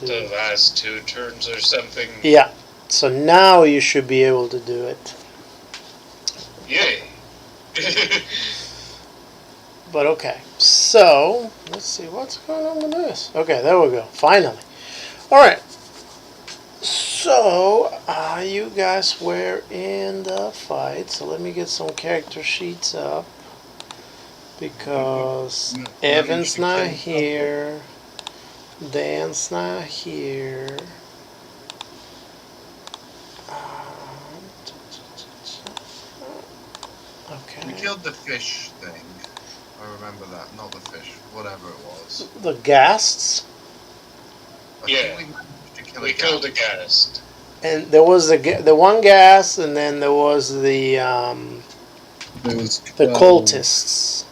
to... The last 2 turns or something. Yeah. So now you should be able to do it. Yay. But okay. So, let's see what's going on with this. Okay, there we go. Finally. Alright. So, you guys were in the fight. So let me get some character sheets up. Because Evan's not here. Dan's not here. Okay. We killed the fish thing. I remember that. Not the fish. Whatever it was. The ghasts. Yeah. We managed to kill We killed a ghast. And there was the one ghast, and then there was the There was the cultists.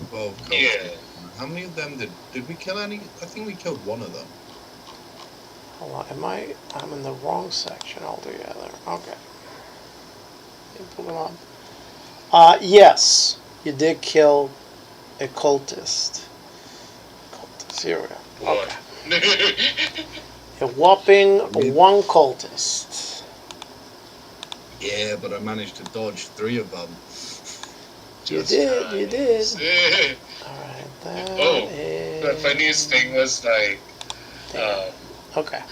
12 cultists. Yeah. How many of them did we kill any? I think we killed one of them. Hold on, I'm in the wrong section altogether. Okay. Let me pull them up. Yes, you did kill a cultist. Here we go. Okay. A whopping 1 cultist. Yeah, but I managed to dodge 3 of them. You did. Alright, that is... The funniest thing was like... okay.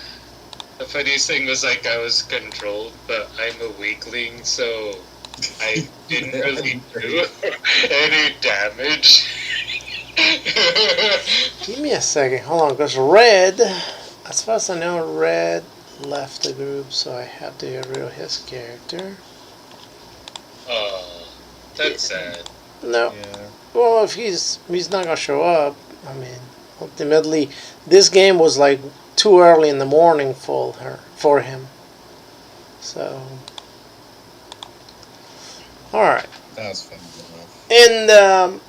The funniest thing was like I was controlled, but I'm a weakling, so I didn't really do any damage. Give me a second. Hold on, because Red, as far as I know, Red left the group, so I have to get rid of his character. That's sad. No. Yeah. Well, if he's not gonna show up, I mean, ultimately, this game was like too early in the morning for him. So, all right. That's fun enough. And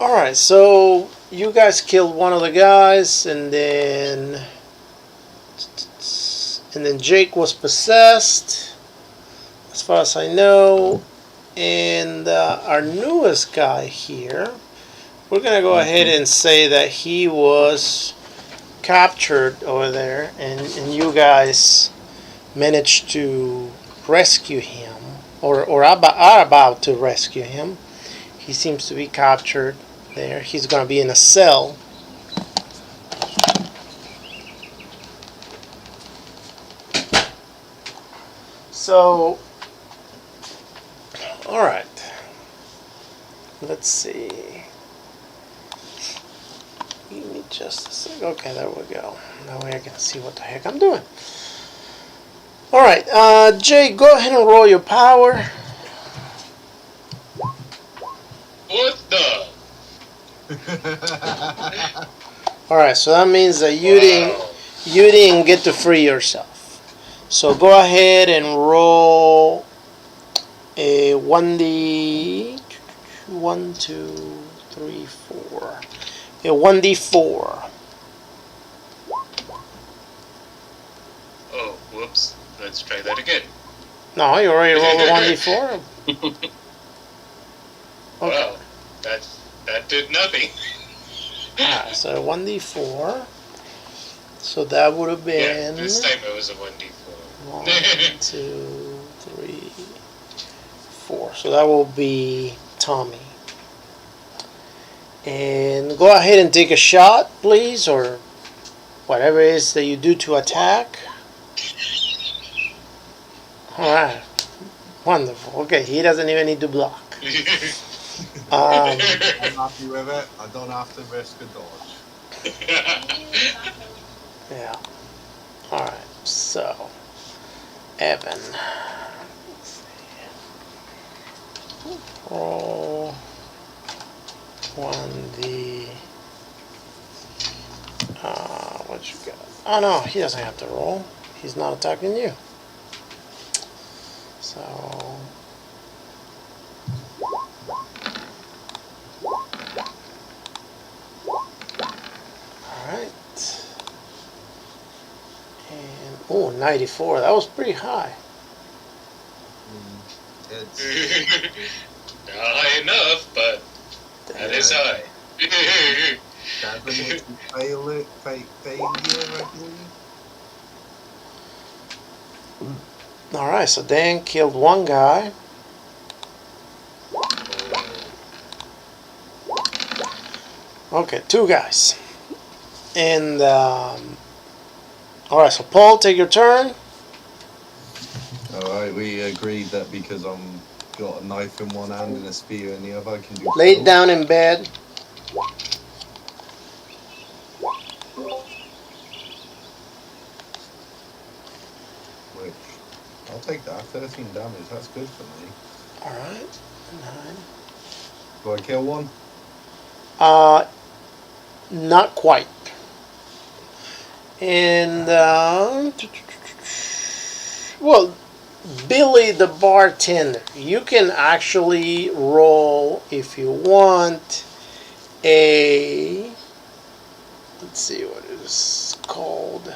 all right, so you guys killed one of the guys, and then Jake was possessed, as far as I know. And our newest guy here, we're gonna go ahead and say that he was captured over there, and you guys managed to rescue him, or are about to rescue him. He seems to be captured there. He's gonna be in a cell. So, all right. Let's see. Give me just a sec. Okay, there we go. That way I can see what the heck I'm doing. All right, Jay, go ahead and roll your power. What the? All right, so that means that you didn't get to free yourself. So go ahead and roll a 1d 1, 2, 3, 4. A 1d4. Oh, whoops. Let's try that again. No, you already rolled a 1d4. Okay. Wow, that did nothing. Alright, so 1d4. So that would have been... Yeah, this time it was a 1d4. 1, 2, 3, 4. So that will be Tommy. And go ahead and take a shot, please, or whatever it is that you do to attack. Alright. Wonderful. Okay, he doesn't even need to block. I'm happy with it. I don't have to risk a dodge. Yeah. Alright, so Evan. Roll 1d. What you got? Oh no, he doesn't have to roll. He's not attacking you. So alright. And oh, 94. That was pretty high. It's Not high enough, but that is high. 7, which is failure, I believe. Alright, so Dan killed one guy. Okay, two guys. And, alright, so Paul, take your turn. Alright, we agreed that because I'm got a knife in one hand and a spear in the other, I can do Lay both. down in bed. Which, I'll take that. 13 damage, that's good for me. Alright, 9. Do I kill one? Not quite. And, well, Billy the bartender, you can actually roll, if you want, a, let's see what it is called.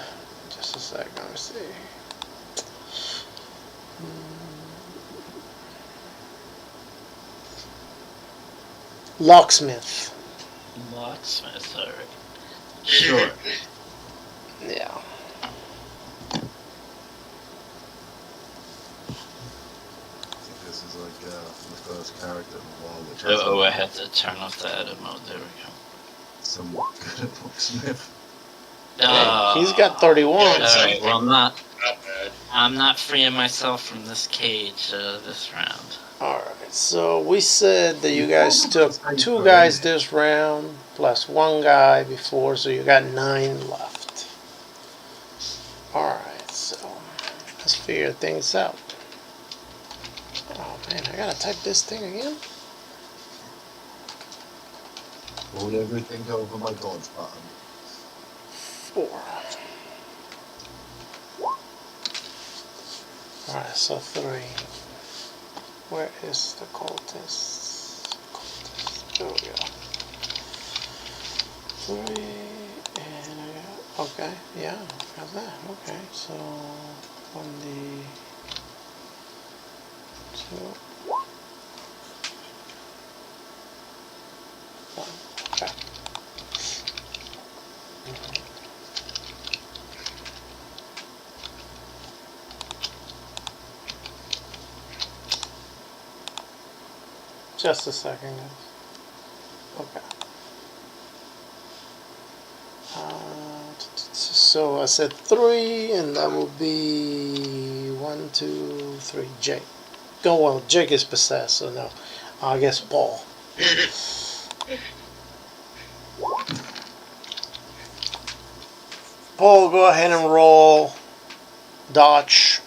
Just a second, let me see. Locksmith. Locksmith, alright. Sure. Yeah. This is like the first character in a while, which Oh, I had to turn off the edit mode. There we go. somewhat good at locksmith. He's got 31. Alright, well, Not bad. I'm not freeing myself from this cage this round. Alright, so we said that you guys took 2 guys this round, plus 1 guy before, so you got 9 left. Alright, so let's figure things out. Oh man, I gotta type this thing again? Hold everything over my dodge button. 4. Alright, so 3. Where is the cultist? There we go. 3, and I got, okay, yeah, got that, okay, so 1d, 2, 1, okay. Just a second, guys. Okay. So I said 3, and that will be 1, 2, 3. Jake. Oh well, Jake is possessed, so no. I guess Paul. Paul, go ahead and roll dodge.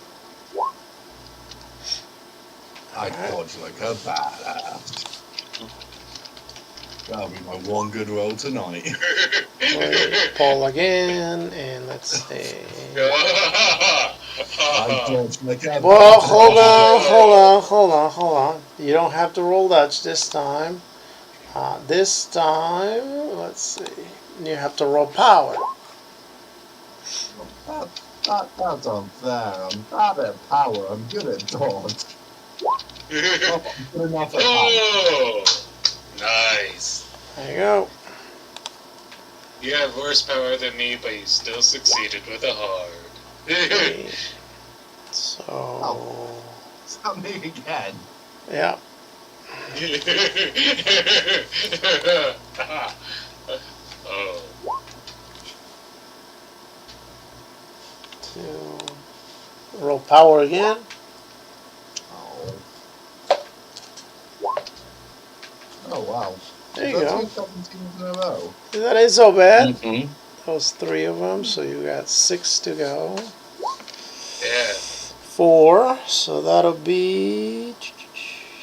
I dodge like a badass. That'll be my one good roll tonight. Paul again, and let's see. I dodge like a Well, badass. hold on. You don't have to roll dodge this time. This time, let's see. You have to roll power. That's unfair. I'm bad at power. I'm good at dodge. I'm good enough at power. Oh, nice. There you go. You have worse power than me, but you still succeeded with a hard. So, It's not me again. yeah. Oh. Roll power again. Oh. Oh wow. There you go. 17s in a row. That ain't so bad. Mm-hmm. Those 3 of them, so you got 6 to go. Yeah. 4, so that'll be.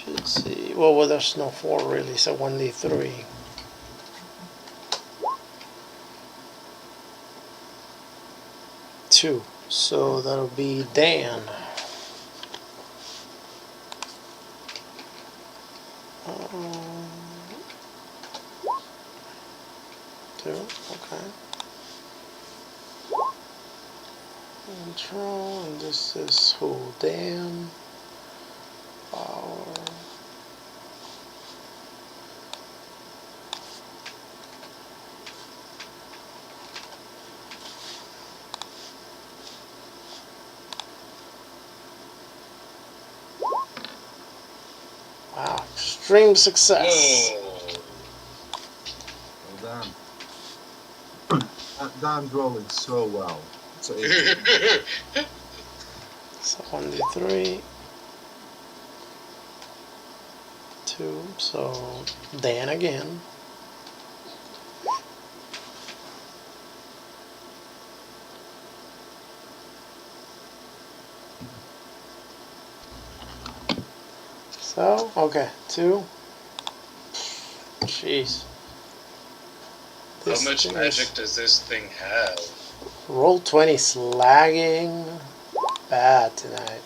Let's see. Well, there's no 4 really, so 1d3. Two, so that'll be Dan. Two, okay. Control, and this is who? Dan. Power. Extreme success. Whoa. Well done. Dan's rolling so well. So it's So 1d3. 2. So Dan again. So, okay, 2. Jeez. How This much thing magic is- does this thing have? Roll 20 lagging bad tonight.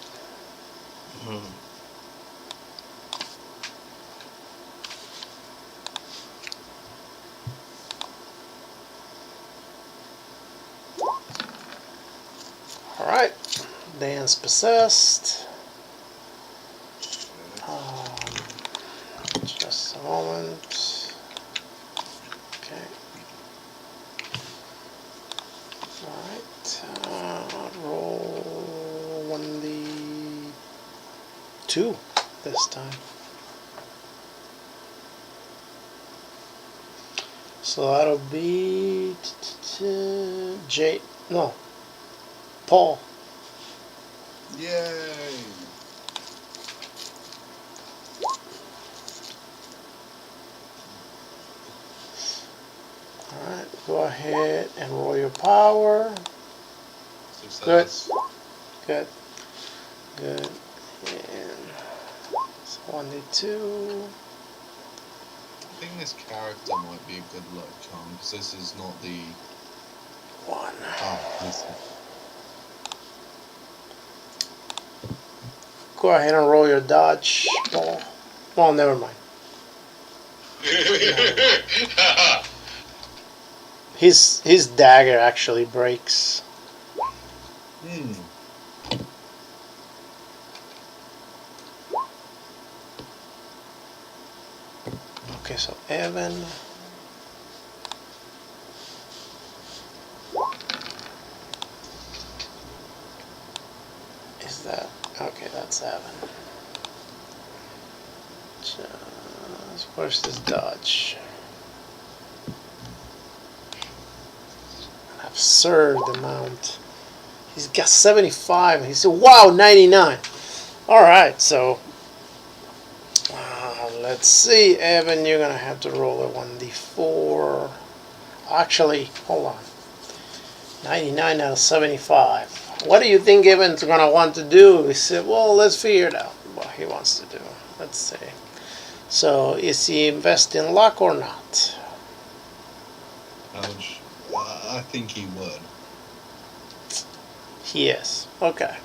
Alright, Dan's possessed. Just a moment. Okay. Alright, roll 1d2 this time. So that'll be Paul. yay! Alright, go ahead and roll your power. Success. Good. Good. And so 1d2. I think this character might be a good luck charm because this is not the. 1. Oh, this Go ahead and roll your dodge, Paul. Well, never mind. His dagger actually breaks. Okay, so Evan. Is that okay? That's Evan. Just where's this dodge? An absurd amount. He's got 75. He said, "Wow, 99." All right, so let's see, Evan. You're gonna have to roll a 1d4. Actually, hold on. 99 out of 75. What do you think Evan's gonna want to do? He said, "Well, let's figure it out. What he wants to do. Let's see." So, is he invest in luck or not? Ouch. I think he would. He is. Okay.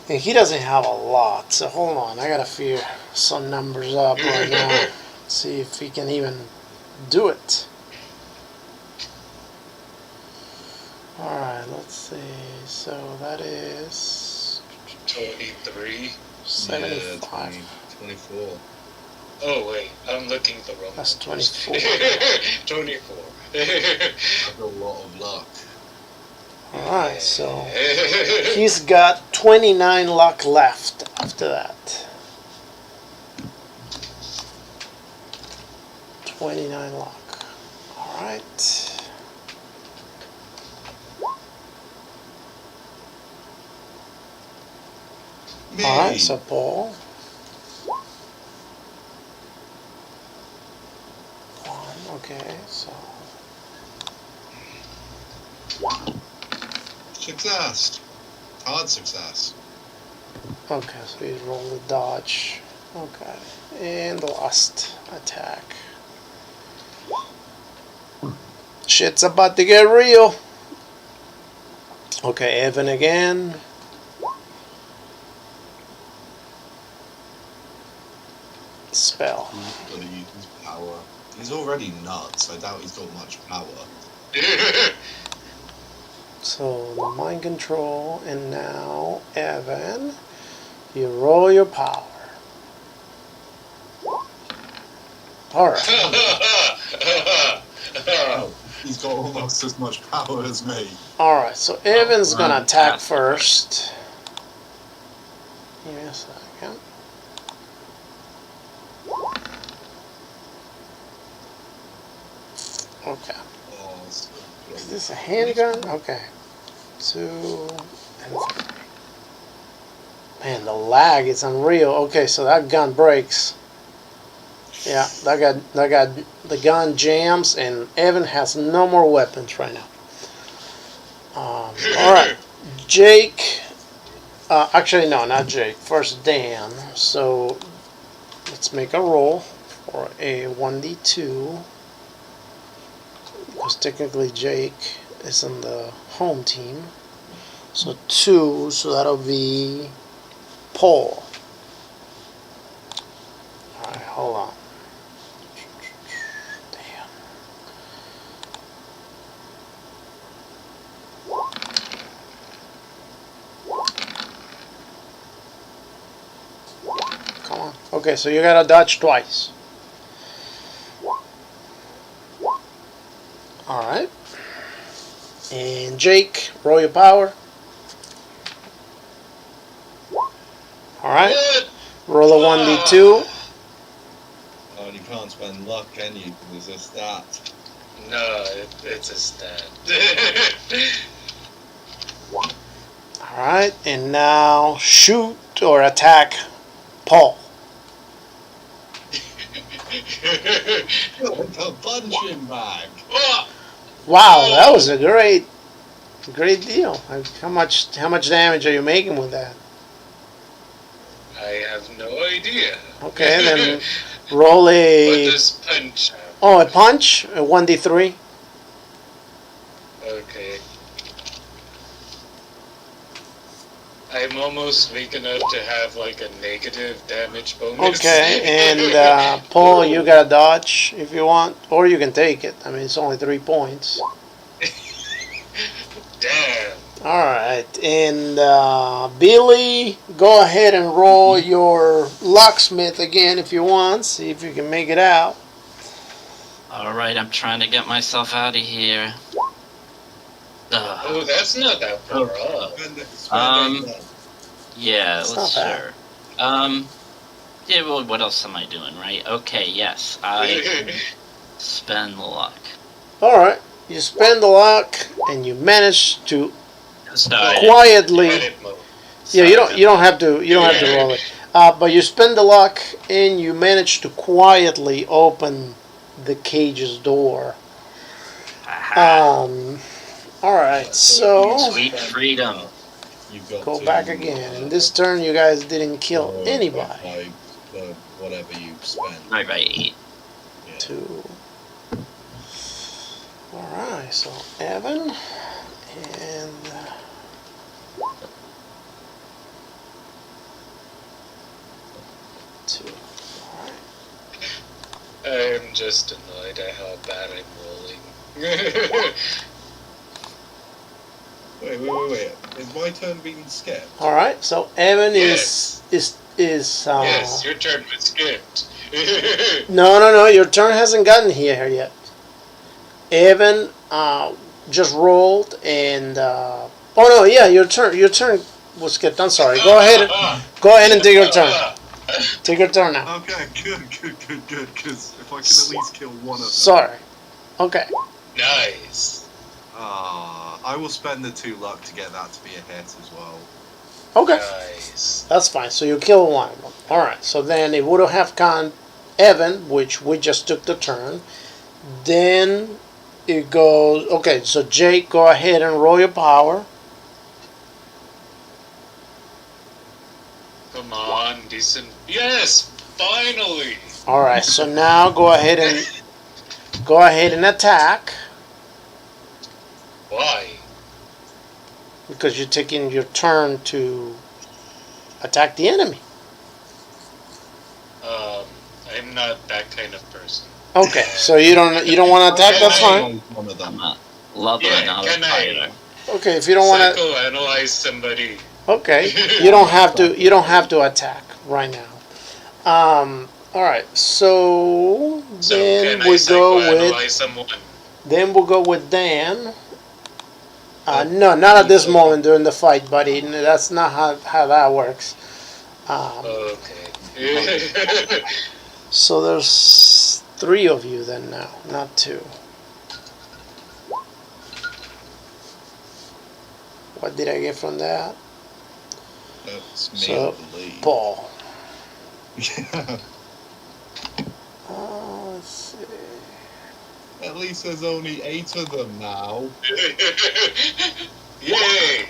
And he doesn't have a lot, so hold on. I gotta figure some numbers up right now. See if he can even do it. Alright, let's see. So that is 23. 75. Yeah, 24. Oh wait, I'm looking at the wrong. That's 24. 24. That's a lot of luck. Alright, so he's got 29 luck left after that. 29 luck. Alright. Me. Alright, so Paul. 1, okay, so. Success. Hard success. Okay, so he's rolled a dodge. Okay, and the last attack. Shit's about to get real. Okay, Evan again. Spell. He's got to use his power. He's already nuts. I doubt he's got much power. So the mind control, and now Evan, you roll your power. All right. Oh, he's got almost as much power as me. All right. So Evan's gonna right. attack first. Give me a second. Okay. Oh, Is this a handgun? Okay. 2 and 3. Man, the lag is unreal. Okay, so that gun breaks. Yeah, that got the gun jams, and Evan has no more weapons right now. All right, Jake. Actually, no, not Jake. First, Dan. So let's make a roll for a 1d2, because technically Jake is on the home team. So 2. So that'll be Paul. All right, hold on. Damn. Come on. Okay, so you gotta dodge twice. Alright. And Jake, roll your power. Alright. What? Roll a 1d2. oh, and you can't spend luck, can you, to resist that? No, it's a stat. Alright. And now shoot or attack Paul. The punching bag! Wow, that was a great deal. How much damage are you making with that? I have no idea. Okay, then roll What a... does punch have? Oh, a punch? A 1d3? Okay. I'm almost weak enough to have like a negative damage bonus. Okay, and Paul, you gotta dodge if you want, or you can take it. I mean, it's only 3 points. Damn. Alright, and Billy, go ahead and roll your locksmith again if you want. See if you can make it out. Alright, I'm trying to get myself out of here. Oh, that's not that far up. Yeah, It's let's not bad. sure. Yeah, well, what else am I doing, right? Okay, yes, I can spend luck. Alright, you spend the luck, and you manage to Sorry. quietly... Edit mode. Yeah, you don't have to roll it. But you spend the luck, and you manage to quietly open the cage's door. Aha. All right, so Sweet freedom. You've got go to, back again. In this turn, you guys didn't kill or anybody. by whatever you spend. Right, by 8. Yeah. 2. All right, so Evan and two. All right. I'm just annoyed at how bad I'm rolling. Wait. Is my turn being skipped? All right, so Evan Yes. is Yes, your turn was skipped. No. Your turn hasn't gotten here yet. Evan just rolled and oh no, yeah, your turn was skipped. I'm sorry. Go ahead and take your turn. Take your turn now. Okay, good. Because if I can at least kill one of them. Sorry. Okay. Nice. I will spend the 2 luck to get that to be a hit as well. Okay. Nice. That's fine. So you kill one of them. All right. So then it would have gone Evan, which we just took the turn. Then it goes. Okay. So Jake, go ahead and roll your power. Come on, decent. Yes, finally. All right. So now go ahead and attack, Why? because you're taking your turn to attack the enemy. I'm not that kind of person. Okay. So you don't want to attack. That's fine. One of them. I'm a lover, Yeah, not a can I- fighter. Okay. If you don't want to. Psychoanalyze somebody. Okay, you don't have to. You don't have to attack right now. All right. So So then can I we go psychoanalyze with. someone? Then we'll go with Dan. No, not at this moment during the fight, buddy. That's not how that works. Okay. So there's 3 of you then now, not 2. What did I get from that? That's me, So, I believe. Paul. Yeah. Let's see. At least there's only 8 of them now. Yay!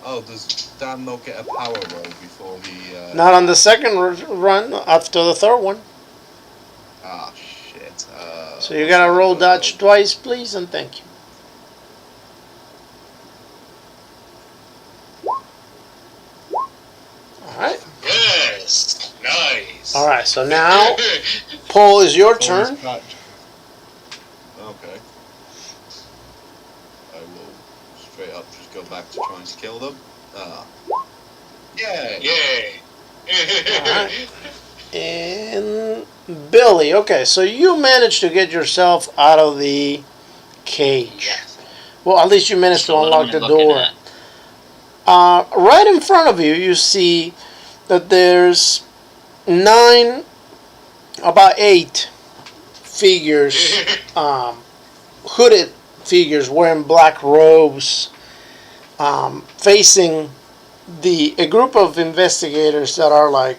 Oh, does Dan not get a power roll before he... Not on the second run, after the third one. Ah, shit. So you what's gotta the roll other dodge twice, please, and thank you. Alright. Yes! Nice! Alright, so now, Paul, is your Oh, turn. he's back. Okay. I will straight up just go back to trying to kill them. Yeah. Yay! Alright. And Billy, okay, so you managed to get yourself out of the cage. Yes. Well, at least you managed to So what am unlock I the looking door. at? Right in front of you, you see that there's 9, about 8 figures, hooded figures wearing black robes, facing a group of investigators that are like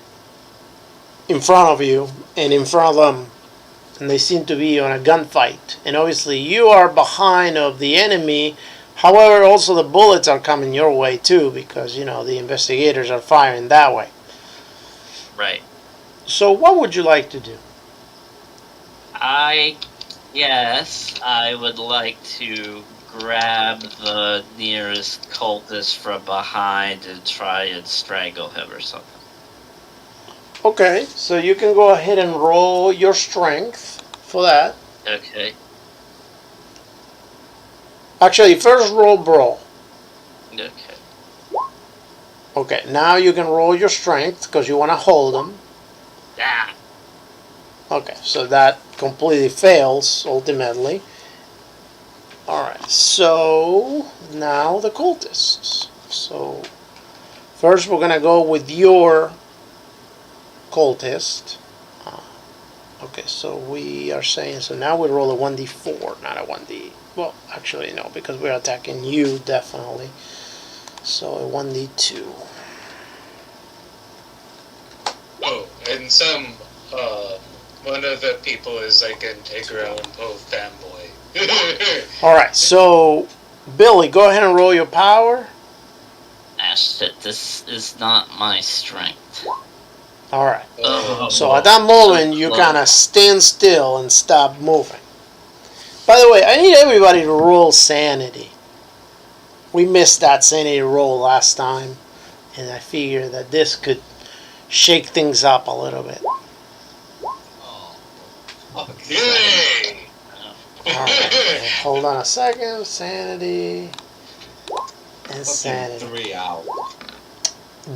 in front of you and in front of them, and they seem to be on a gunfight. And obviously, you are behind of the enemy. However, also the bullets are coming your way too, because you know the investigators are firing that way. Right. So, what would you like to do? I guess I would like to grab the nearest cultist from behind and try and strangle him or something. Okay, so you can go ahead and roll your strength for that. Okay. Actually, first roll brawl. Okay. Okay, now you can roll your strength because you want to hold them. Ah. Okay, so that completely fails ultimately. Alright, so now the cultists. So first we're going to go with your cultist. Okay, so we are saying, so now we roll a 1d4, not a 1d. Well, actually no, because we're attacking you definitely. So a 1d2. Oh, and one of the people is like an Integral and Poe fanboy. Alright, so Billy, go ahead and roll your power. Ah, shit, this is not my strength. Alright. Oh, So at that moment, you kind of stand still and stop moving. By the way, I need everybody to roll sanity. We missed that sanity roll last time, and I figure that this could shake things up a little bit. Yay! Alright, hold on a second. Sanity and sanity. 3 out.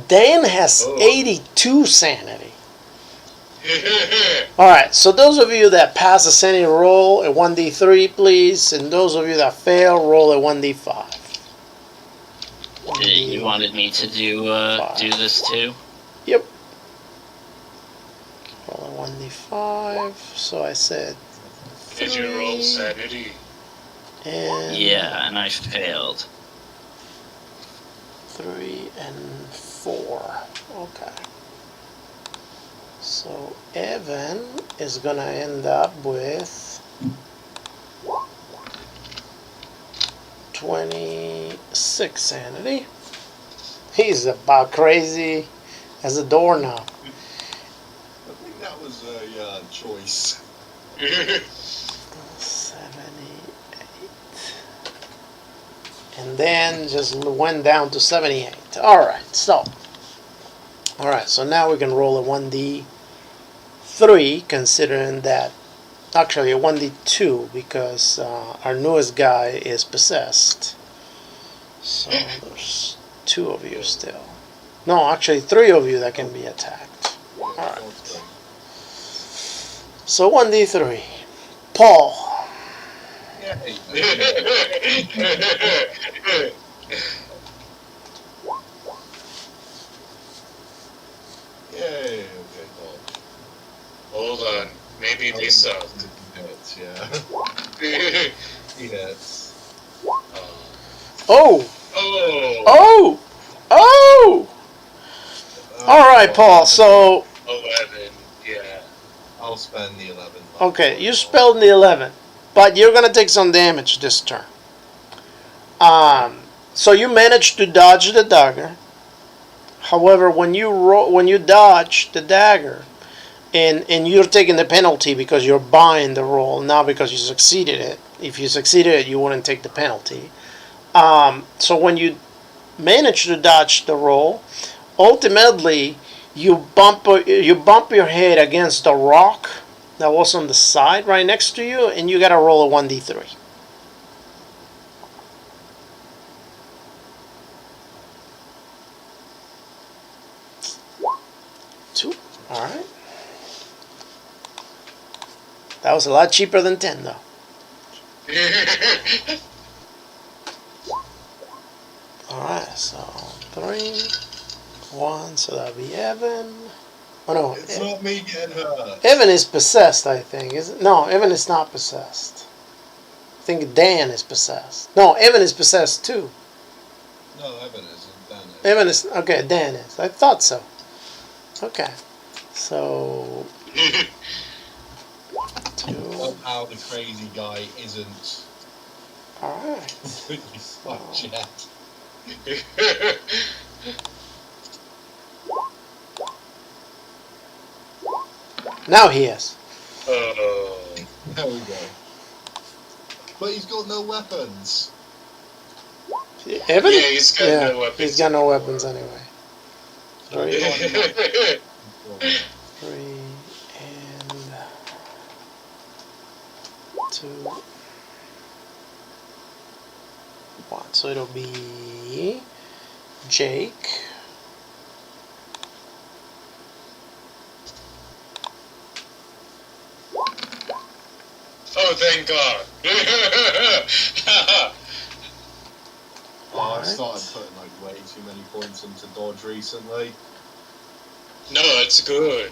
Dan has Oh. 82 sanity. Alright, so those of you that pass a sanity roll, a 1d3 please, and those of you that fail, roll a 1d5. You wanted me to do this too? Yep. Roll a 1d5, so I said Did you roll 3, sanity? and Yeah, and I failed. 3 and 4. Okay. So Evan is gonna end up with 26 sanity. He's about crazy as a doorknob. I think that was a choice. 78. And then just went down to 78. Alright, so now we can roll a 1d3, considering that, actually a 1d2, because our newest guy is possessed. So there's 2 of you still. No, actually 3 of you that can be attacked. Alright. So 1d3. Paul. Yay. Yay, okay, dodge. Hold on, maybe they suck. Hits, yeah. He hits. Oh! Oh! Oh! Oh! Alright, Paul, so... 11, yeah. I'll spend the 11. Okay, you spelled the 11, but you're gonna take some damage this turn. So you managed to dodge the dagger. However, when you dodge the dagger, and you're taking the penalty because you're buying the roll, not because you succeeded it. If you succeeded it, you wouldn't take the penalty. So when you manage to dodge the roll, ultimately you bump your head against the rock that was on the side right next to you, and you gotta roll a 1d3. Two. All right. That was a lot cheaper than 10, though. All right. So 3, 1. So that'll be Evan. Oh no. It's not me getting hurt. Evan is possessed, I think. Is it? No, Evan is not possessed. I think Dan is possessed. No, Evan is possessed too. No, Evan isn't. Dan is. Evan is okay. Dan is. I thought so. Okay. So 2. Love how the crazy guy isn't. All right. He's like jet. Now he is. Oh. There we go. But he's got no weapons. Evan? Yeah, he's got no weapons. He's got no weapons anyway. So 3, he's 3, and 2, 1. So it'll be Jake. Oh, thank God. I've started putting like way too many points into dodge recently. No, it's good.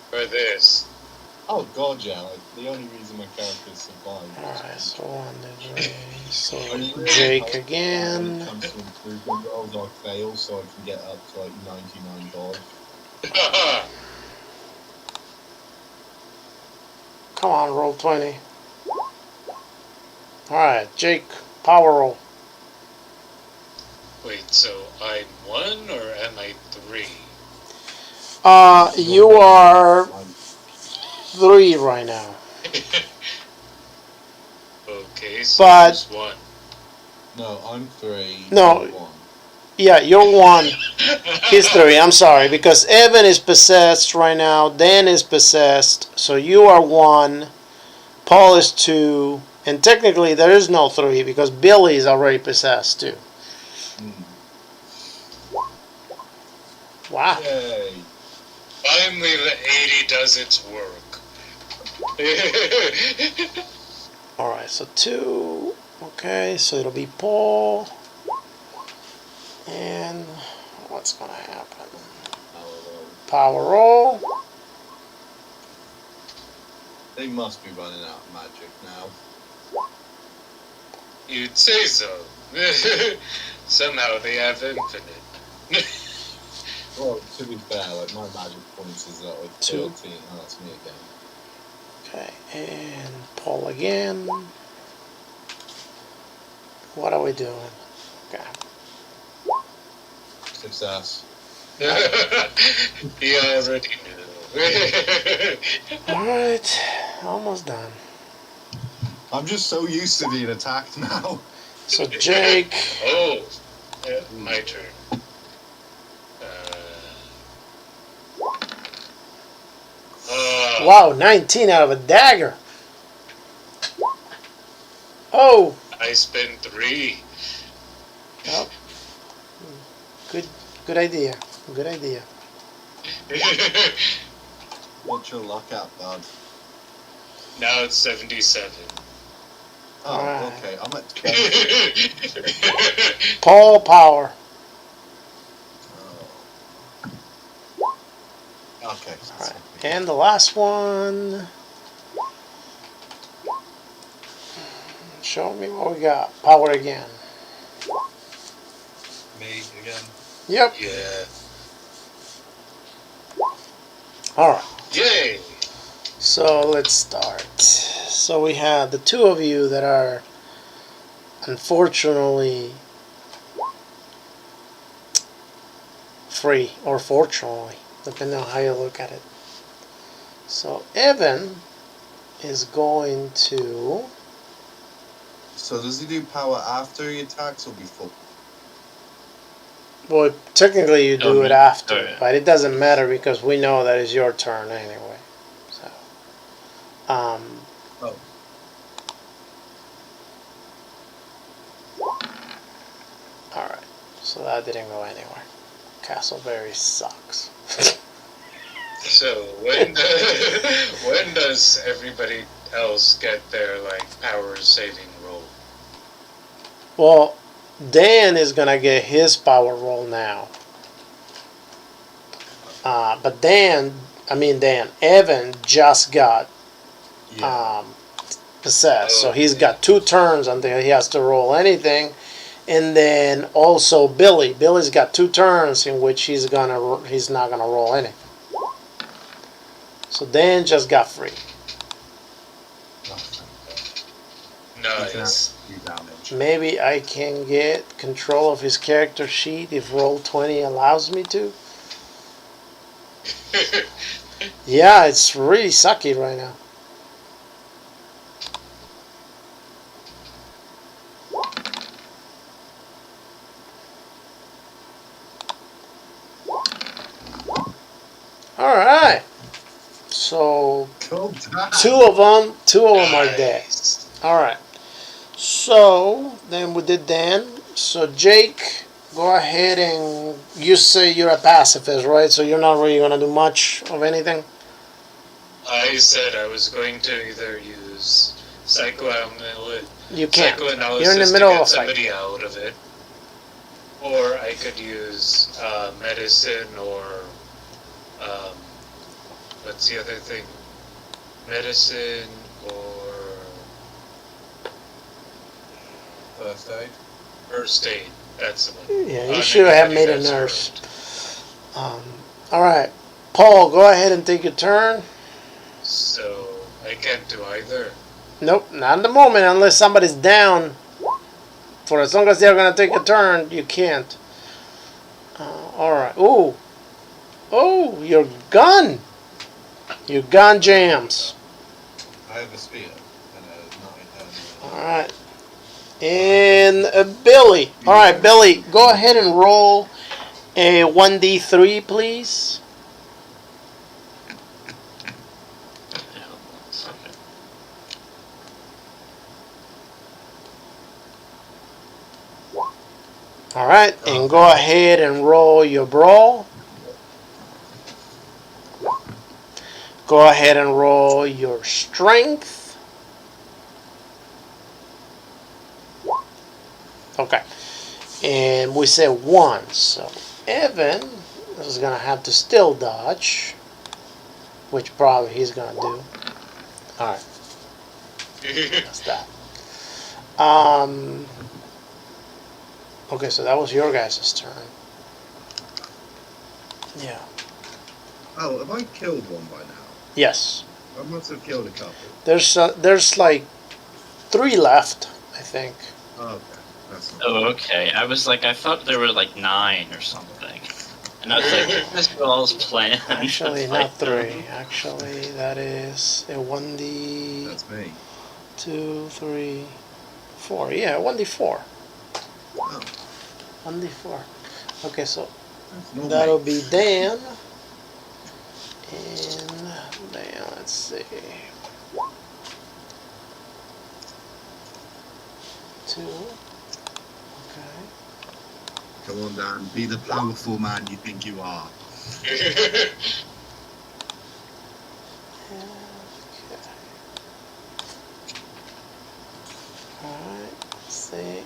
For this. Oh god, yeah. Like, the only reason my character survived. Alright, so 1 degree. So I really Jake hope When again. it comes to improvement rolls, I fail so I can get up to like 99 dodge. Come on, roll 20. Alright, Jake, power roll. Wait, so I'm 1 or am I 3? You are 3 right now. Okay, so But- who's 1? No, I'm 3. No. you're 1. Yeah, you're 1. He's 3, I'm sorry, because Evan is possessed right now, Dan is possessed, so you are 1, Paul is 2, and technically there is no 3 because Billy is already possessed too. Wow. Yay. Finally, the 80 does its work. Alright, so 2, okay, so it'll be Paul, and what's gonna happen? Power roll. They must be running out of magic now. You'd say so. Somehow they have infinite. Well, to be fair, like my magic points is at like 2. 13. Oh, that's me again. Okay, and Paul again. What are we doing? Okay. Success. He already knew. Alright, almost done. I'm just so used to being attacked now. So Jake, Oh, yeah, my turn. wow, 19 out of a dagger. Oh, I spent 3. well, good idea. Good idea. What's your luck at, bud? Now it's 77. Oh, Alright. okay. I'm at 20. Paul power. Okay. Alright, and the last one show me what we got. Power again. Me again. Yep. Yeah. Alright. Yay! So let's start. So we have the two of you that are unfortunately free, or fortunately, depending on how you look at it. So Evan is going to... So does he do power after he attacks or before? Well, technically you do it after, yeah. but it doesn't matter because we know that it's your turn anyway. So, Oh. Alright, so that didn't go anywhere. Castleberry sucks. So when when does everybody else get their power saving roll? Well, Dan is gonna get his power roll now. But Evan just got possessed, so he's got 2 turns until he has to roll anything. And then also Billy's got 2 turns in which he's not gonna roll anything. So Dan just got free. Nice. Do damage. Maybe I can get control of his character sheet if Roll20 allows me to. Yeah, it's really sucky right now. Alright. So Cool time. two of them are dead. Nice. Alright. So then we did Dan. So Jake, go ahead and you say you're a pacifist, right? So you're not really gonna do much of anything? I said I was going to either use psychoanalysis. You can't. Psychoanalysis You're in the middle to get of somebody out of it, or I could use medicine or what's the other thing? Medicine or First aid. first aid. That's the one. Yeah, you should have made a Anybody nurse. that's Alright. Paul, go ahead and take your turn. So I can't do either. Nope, not in the moment unless somebody's down. For as long as they're gonna take a turn, you can't. Alright. Ooh. Oh, your gun. Your gun jams. I have a spear and a 9 Alright. And Billy. Alright, Billy, go ahead and roll a 1d3, please. Alright, and go ahead and roll your brawl. Go ahead and roll your strength. Okay. And we said 1. So Evan is going to have to still dodge, which probably he's going to do. Alright, that's that. Okay, so that was your guys' turn. Yeah. Oh, have I killed one by now? Yes. I must have killed a couple. There's like 3 left, I think. Oh, okay. That's not Oh, okay. I was like, I thought there were like 9 or something. And I was like, this was planned. Actually, Like, not 3. Actually, that is a 1d... That's me. 2, 3, 4. Yeah, 1d4. Oh, 1d4. Okay, so that's not that'll me. be Dan. And Dan, let's see. 2. Okay. Come on, Dan. Be the powerful man you think you are. Okay. Alright, let's see.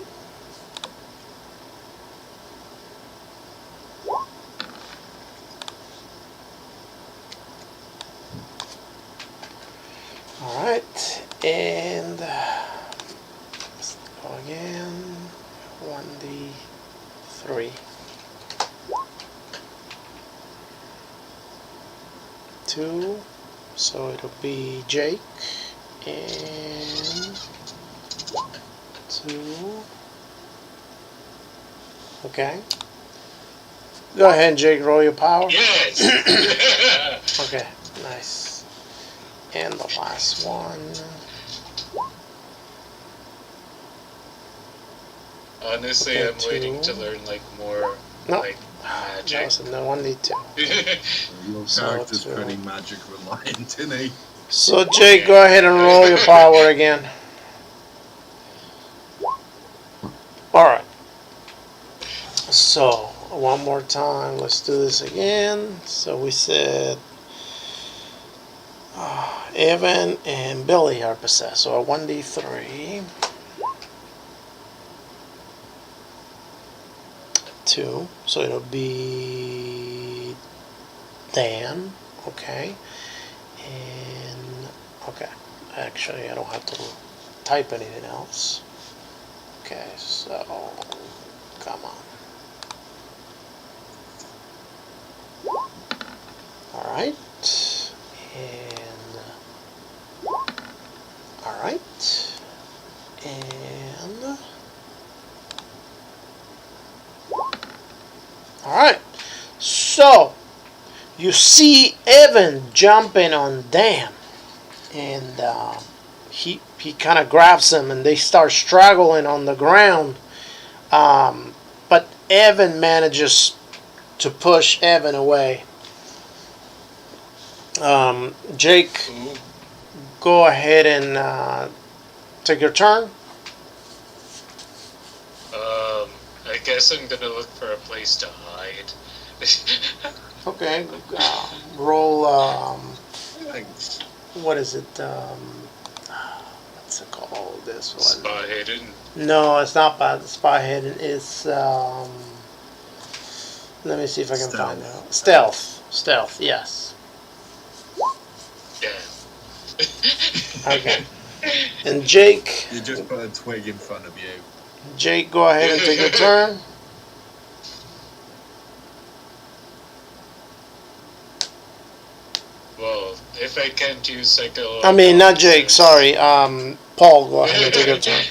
Alright, and let's 2. So it'll be Jake. And 2. Okay. Go ahead, Jake. Roll your power. Yes! Okay. Nice. And the last one. Honestly, Okay, I'm waiting to 2. learn like more No. like That magic. was a 1d2. Your So character's to- pretty magic reliant, isn't he? So Jake, go ahead and roll your power again. Alright. So, one more time. Let's do this again. So we said Evan and Billy are possessed. So a 1d3. 2. So it'll be Dan. Okay. And, okay. Actually, I don't have to type anything else. Okay, so, come on. Alright. And, alright. And, alright. So, you see Evan jumping on Dan. And he kind of grabs him and they start struggling on the ground. But Evan manages to push Evan away. Jake, Ooh. go ahead and take your turn. I guess I'm gonna look for a place to hide. Okay. Roll. Thanks. What is it? What's it called? This one. Spot hidden. No, it's not bad. Spy hidden. It's let me see if I can find out. Stealth. Yes. Yeah. Okay. And Jake. You just put a twig in front of you. Jake, go ahead and take your turn. Well, if I can't use psycho. I mean, not Jake. Sorry. Paul, go ahead and take your turn.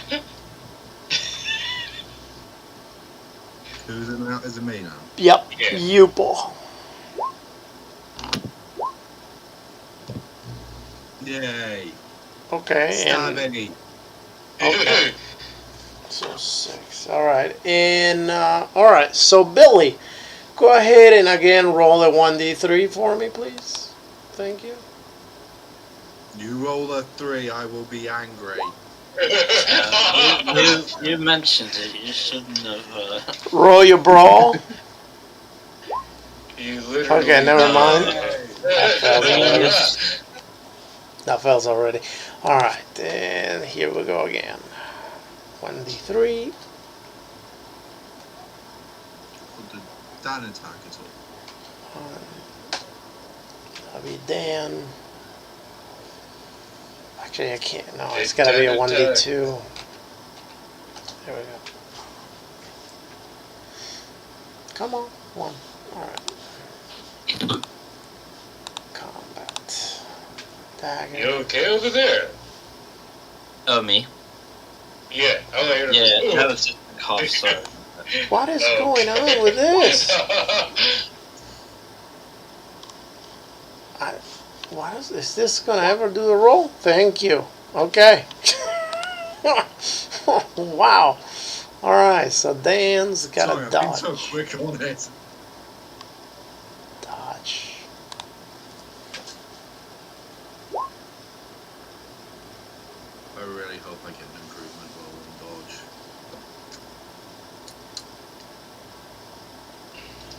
Who's in out? Is it me now? Yep. Yeah. You, Paul. Yay! Okay. And Stabby! okay. So 6. All right. And all right. So Billy, go ahead and again roll a 1d3 for me, please. Thank you. You roll a 3, I will be angry. You mentioned it. You shouldn't have. Roll your brawl. You literally. Okay, never mind. Please. That fails already. All right. And here we go again. 1d3. Did Dan attack at all? That'll be Dan. Actually, I can't. No, it's gotta be a 1d2. There we go. Come on. 1. Alright. Combat. Dagger. You okay over there? Oh, me? Yeah. Oh, I heard Yeah, that was just a cough, sorry. What is going on with this? What is this gonna ever do the roll? Thank you. Okay. Wow. Alright, so Dan's got Sorry, a I've been dodge. so quick on it. Dodge. I really hope I get an improvement while on dodge.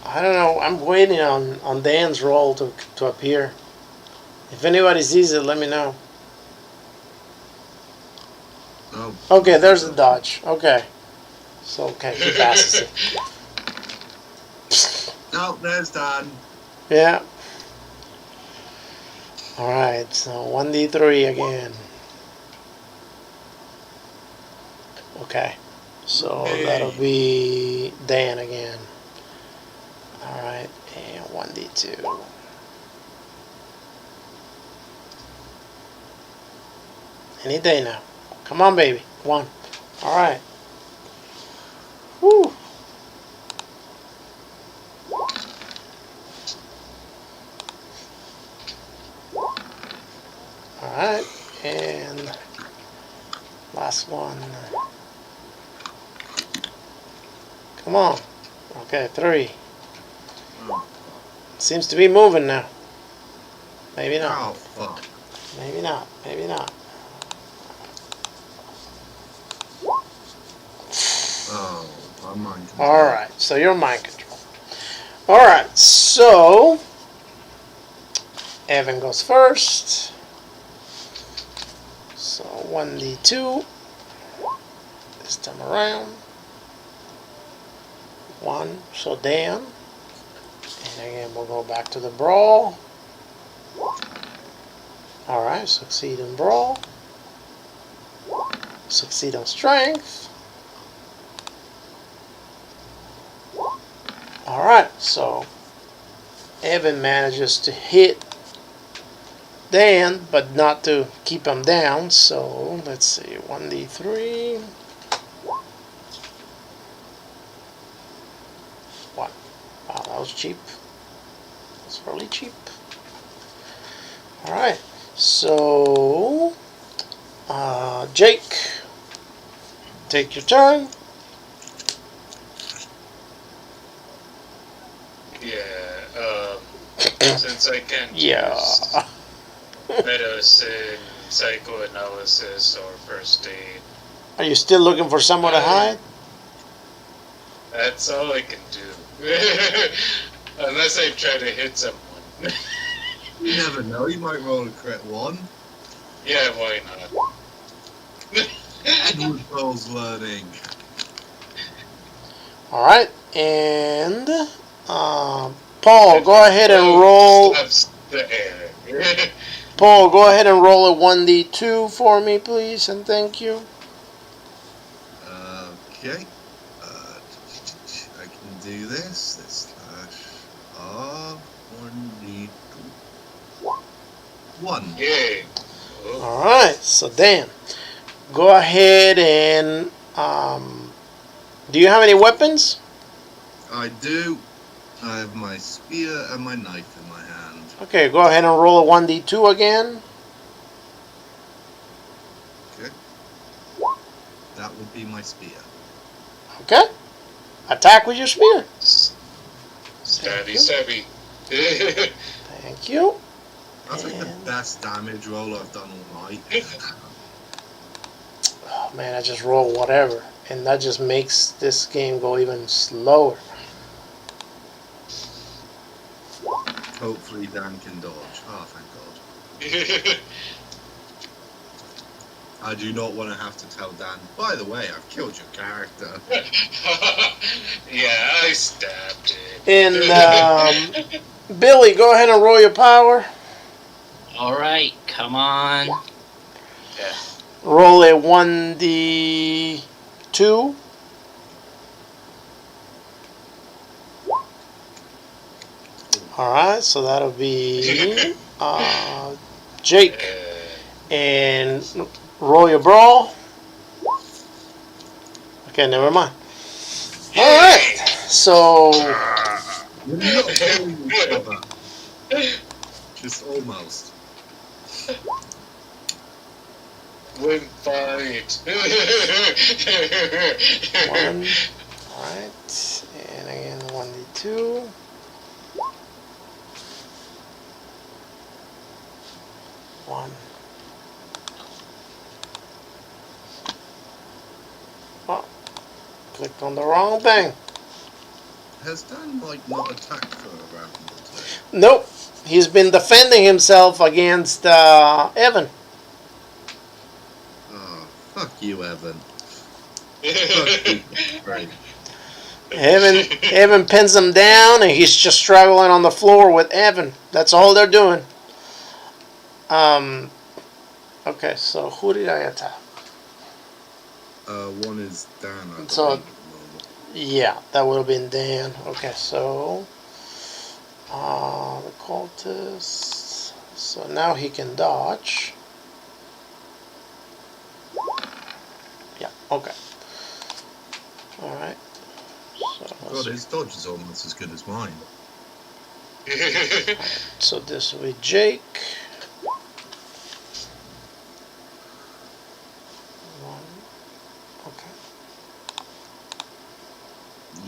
I don't know. I'm waiting on Dan's roll to appear. If anybody sees it, let me know. Oh. Okay, there's the dodge. Okay. So, okay, he passes it. No, there's Dan. Yeah. Alright, so 1d3 again. Okay. So Hey. that'll be Dan again. Alright, and 1d2. Any day now. Come on, baby. One. All right. Woo. All right. And last one. Come on. Okay, 3. Oh, Seems to be moving now. Maybe oh not. fuck. Maybe not. Maybe not. Oh, I'm mind control. Alright, so you're mind control. Alright, so Evan goes first. So 1d2 this time around. 1, so Dan. And again, we'll go back to the brawl. Alright, succeed in brawl. Succeed on strength. Alright, so Evan manages to hit Dan, but not to keep him down. So let's see, 1d3. 1. Wow, that was cheap. That's really cheap. Alright, so Jake, take your turn. Yeah, since I can't Yeah. use medicine, psychoanalysis, or first aid, Are you still looking for somewhere to hide? that's all I can do. Unless I try to hit someone. You never know, you might roll a crit 1. Yeah, why not? Edward Bowles learning. Alright, and Paul, go ahead and roll. Slaps the air. Paul, go ahead and roll a 1d2 for me, please, and thank you. Okay. I can do this. This slash R1D2. 1. Yay. Oh. Alright, so Dan, go ahead and do you have any weapons? I do. I have my spear and my knife in my hand. Okay, go ahead and roll a 1d2 again. Okay. That would be my spear. Okay. Attack with your spear. Stabby, stabby. Thank you. That's like the And- best damage roll I've done all night. Oh man, I just roll whatever, and that just makes this game go even slower. Hopefully Dan can dodge. Oh, thank God. I do not want to have to tell Dan, by the way, I've killed your character. Yeah, I stabbed it. And Billy, go ahead and roll your power. Alright, come on. Yeah. Roll a 1d2. Alright, so that'll be Jake. And roll your brawl. Okay, never mind. Alright, so You're not killing each other. Just almost. Win fight. 1. Alright, and again 1d2. 1. Oh, clicked on the wrong thing. Has Dan, like, not attacked for a round or two? Nope, he's been defending himself against Evan. Oh, fuck you, Evan. Fuck you, right. Evan pins him down, and he's just struggling on the floor with Evan. That's all they're doing. Okay, so who did I attack? One is Dan, I believe, So- at the moment. Yeah, that would have been Dan. Okay, so the cultist. So now he can dodge. Okay. All right. God, his dodge is almost as good as mine. So this will be Jake. 1. Okay.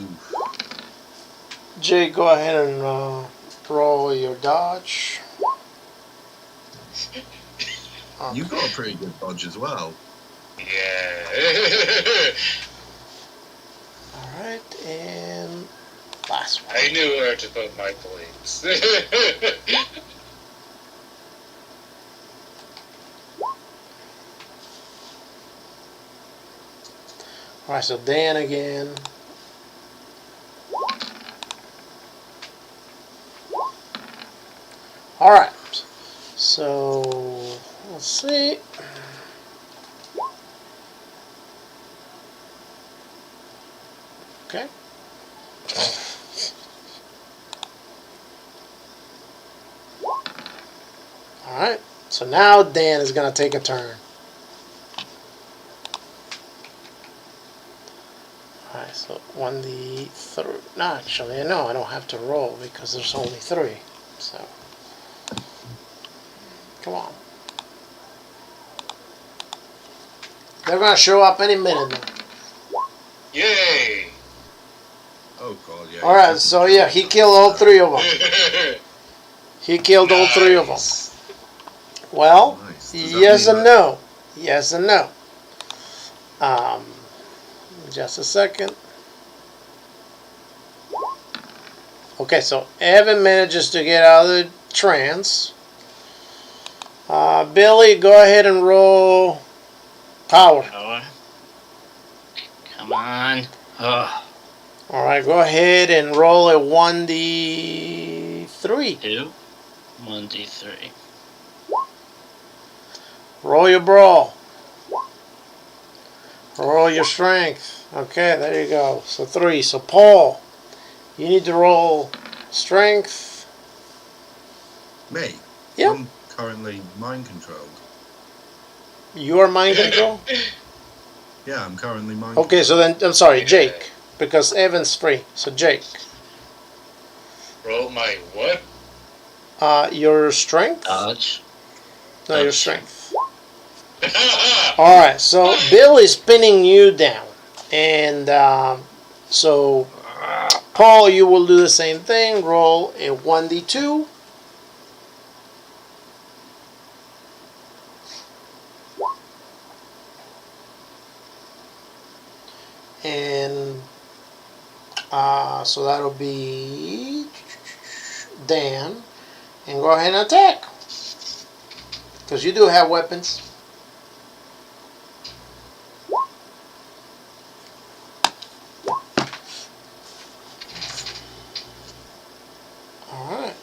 Oof. Jake, go ahead and roll your dodge. Okay. You've got a pretty good dodge as well. Yeah. All right, and last one. I knew where to put my points. All right, so Dan again. All right, so let's see. Okay. All right, so now Dan is going to take a turn. Alright, so 1d3. No, actually, no, I don't have to roll because there's only 3. So, come on. They're going to show up any minute now. Yay! Oh God, yeah. Alright, so yeah, he killed all 3 of them. He killed all 3 of them. Well, Nice. Does that yes mean and that- no. Yes and no. Just a second. Okay, so Evan manages to get out of the trance. Billy, go ahead and roll power. Power. Come on. Ugh. Alright, go ahead and roll a 1d3. 2. 1d3. Roll your brawl. Roll your strength. Okay, there you go. So 3. So Paul, you need to roll strength. Me? Yeah. I'm currently mind controlled. You are mind control? Yeah, I'm currently mind Okay, so then, I'm sorry, Jake. Because Evan's free. So Jake. Roll my what? Your strength? Dodge. No, your strength. Alright, so Bill is pinning you down. And so, Paul, you will do the same thing. Roll a 1d2. And so that'll be Dan. And go ahead and attack. Because you do have weapons. Alright.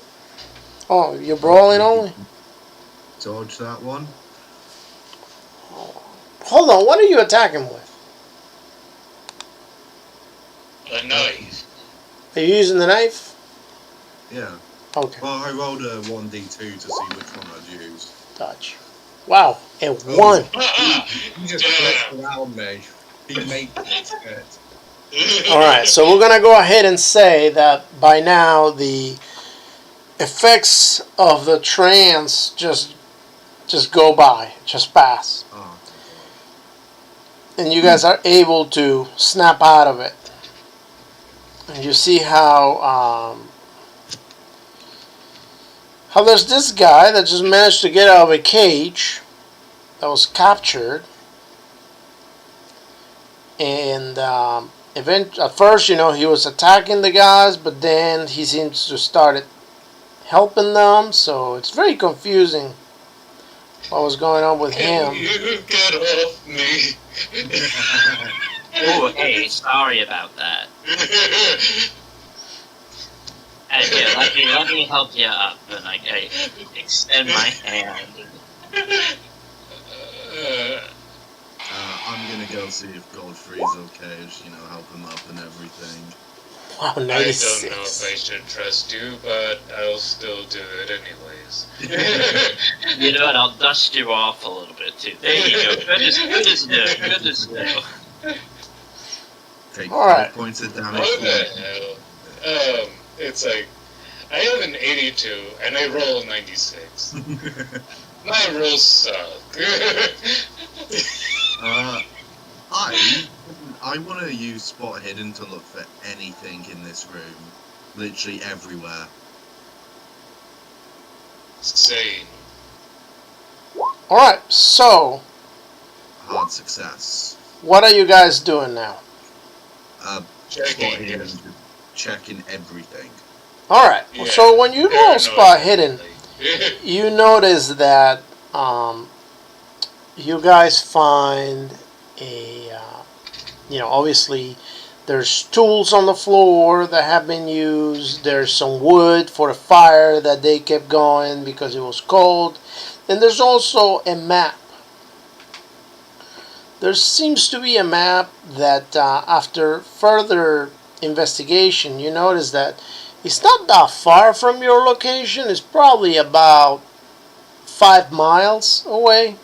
Oh, you're brawling only? Dodge that one. Hold on, what are you attacking with? A knife. Are you using the knife? Yeah. Okay, Well, I rolled a 1d2 to see which one I'd use. dodge. Wow, and Oh. 1. He just flipped around me. He made it. Alright, so we're going to go ahead and say that by now the effects of the trance just go by, just pass. Oh, And you guys are able to snap out of it. And you see how there's this guy that just managed to get out of a cage that was captured. And at first, he was attacking the guys, but then he seems to started helping them. So it's very confusing what was going on with Can him. you get off me? Oh, hey, sorry about that. Hey, here, let me help you up. And I extend my hand. I'm gonna go see if Godfrey's okay, help him up and everything. Wow, I don't know if 96. I should trust you, but I'll still do it anyways. You know what? I'll dust you off a little bit too. There you go. Good as new. Good as new. Take All 5 right. points of damage. What the hell? It's like, I have an 82, and I roll a 96. My rolls suck. I want to use spot hidden to look for anything in this room, literally everywhere. Same. All right. So, Hard success. what are you guys doing now? Spot Checking, hidden, yes. checking everything. All right. Yeah, So when you roll paranoid, spot hidden, like. you notice that you guys find a, obviously there's tools on the floor that have been used. There's some wood for a fire that they kept going because it was cold. And there's also a map. There seems to be a map that after further investigation, you notice that it's not that far from your location. It's probably about 5 miles away.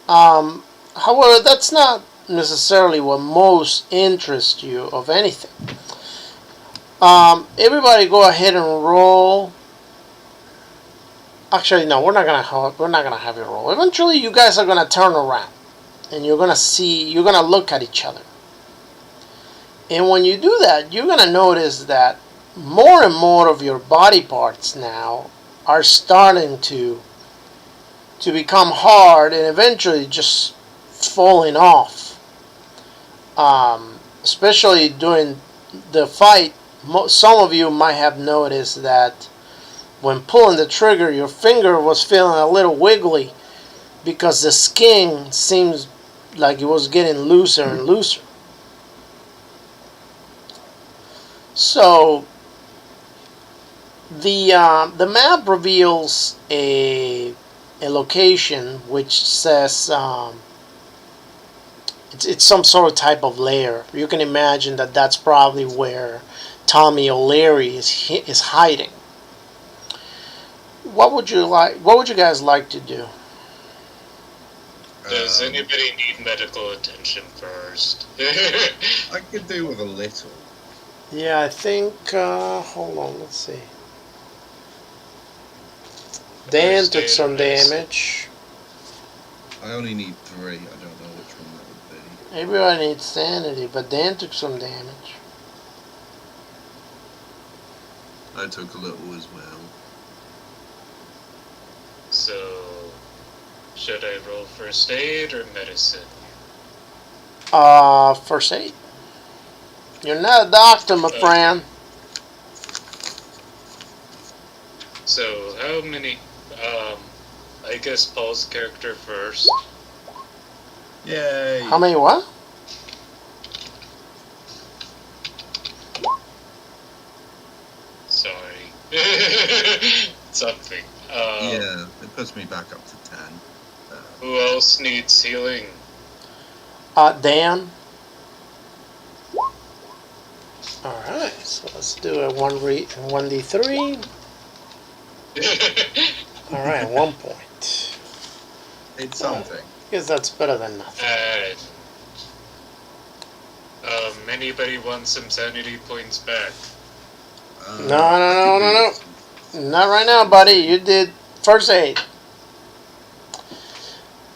However, that's not necessarily what most interests you of anything. Everybody, go ahead and roll. Actually, no, we're not gonna have you roll. Eventually, you guys are gonna turn around, and you're gonna look at each other. And when you do that, you're gonna notice that more and more of your body parts now are starting to become hard and eventually just falling off. Especially during the fight, some of you might have noticed that when pulling the trigger, your finger was feeling a little wiggly because the skin seems like it was getting looser and looser. So the map reveals a location which says it's some sort of type of lair. You can imagine that that's probably where Tommy O'Leary is hiding. What would you guys like to do? Does anybody need medical attention first? I could do with a little. Yeah, I think. Hold on, let's see. Dan took some damage. I only need 3. I don't know which one that would be. Everybody needs sanity, but Dan took some damage. I took a little as well. So, should I roll first aid or medicine? First aid. You're not a doctor, my friend. So, how many, I guess Paul's character first. Yay! How many what? Sorry. Something. Yeah, it puts me back up to 10. Who else needs healing? Dan. Alright, so let's do a 1d3. Alright, 1 point. It's something. I guess that's better than nothing. And, anybody want some sanity points back? No. Not right now, buddy. You did first aid.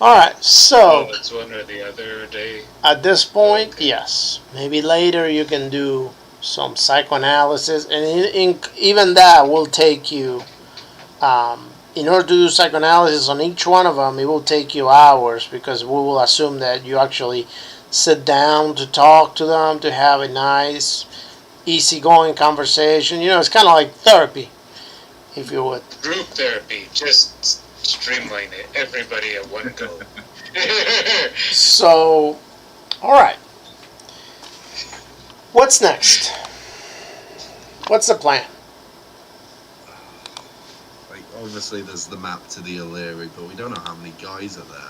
Alright, so It's one or the other day. at this point, Okay. yes. Maybe later you can do some psychoanalysis, and even that will take you. In order to do psychoanalysis on each one of them, it will take you hours because we will assume that you actually sit down to talk to them, to have a nice, easygoing conversation. You know, it's kind of like therapy, if you would. Group therapy, just streamline it. Everybody at one go. So, alright. What's next? What's the plan? Like, obviously, there's the map to the O'Leary, but we don't know how many guys are there.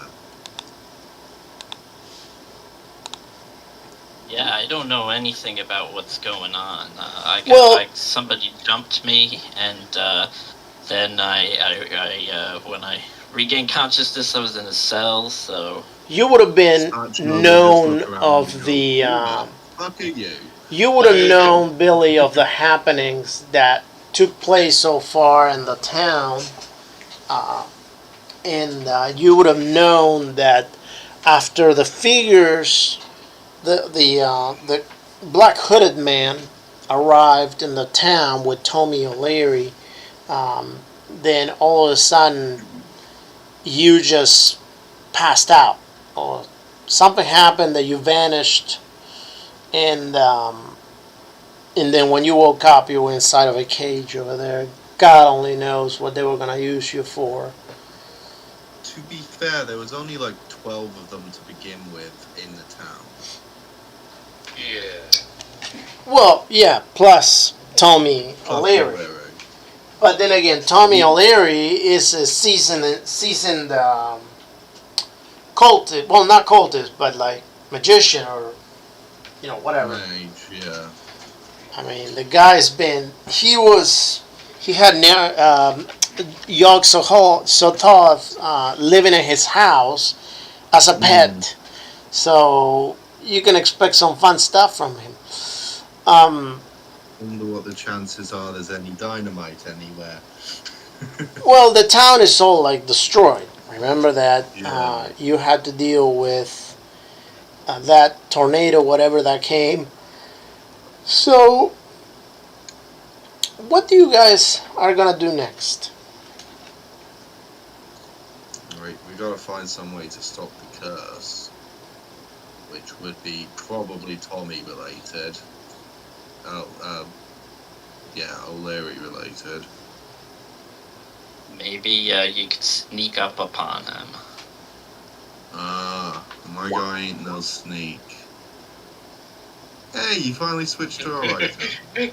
Yeah, I don't know anything about what's going on. Well- Somebody dumped me, and then when I regained consciousness, I was in a cell. So you would have been Actually, known just look around of and go, the. "Who the fuck are you?" You would have known, Billy, of the happenings that took place so far in the town, and you would have known that after the figures, the black hooded man arrived in the town with Tommy O'Leary. Then all of a sudden, you just passed out, or something happened that you vanished, and then when you woke up, you were inside of a cage over there. God only knows what they were gonna use you for. To be fair, there was only like 12 of them to begin with in the town. Yeah. Well, yeah, plus Tommy Plus O'Leary. O'Leary. But then again, Tommy O'Leary is a seasoned cultist. Well, not cultist, but like magician or whatever. Mage, yeah. I mean, the guy's been. He had Yog Sothoth living in his house as a pet. So you can expect some fun stuff from him. Wonder what the chances are there's any dynamite anywhere. Well, the town is all like destroyed. Remember that Yeah. you had to deal with that tornado, whatever that came. So, what do you guys are gonna do next? Right, we gotta find some way to stop the curse. Which would be probably Tommy related. Yeah, O'Leary related. Maybe you could sneak up upon him. My guy ain't no sneak. Hey, you finally switched to a rifle.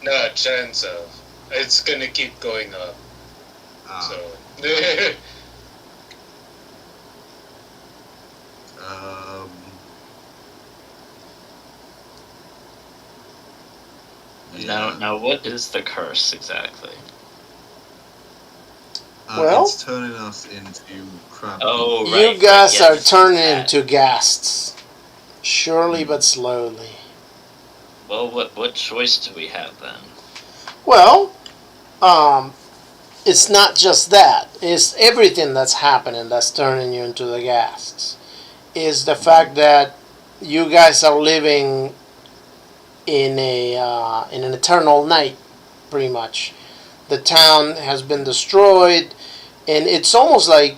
No chance of. It's gonna keep going up. So. Yeah. Now, what is the curse exactly? Well- It's turning us into crab. Oh, You right, guys right, are yes, turning that. into ghasts, surely but slowly. Well, what choice do we have then? Well, it's not just that. It's everything that's happening that's turning you into the ghasts. Is the fact that you guys are living in an eternal night, pretty much. The town has been destroyed, and it's almost like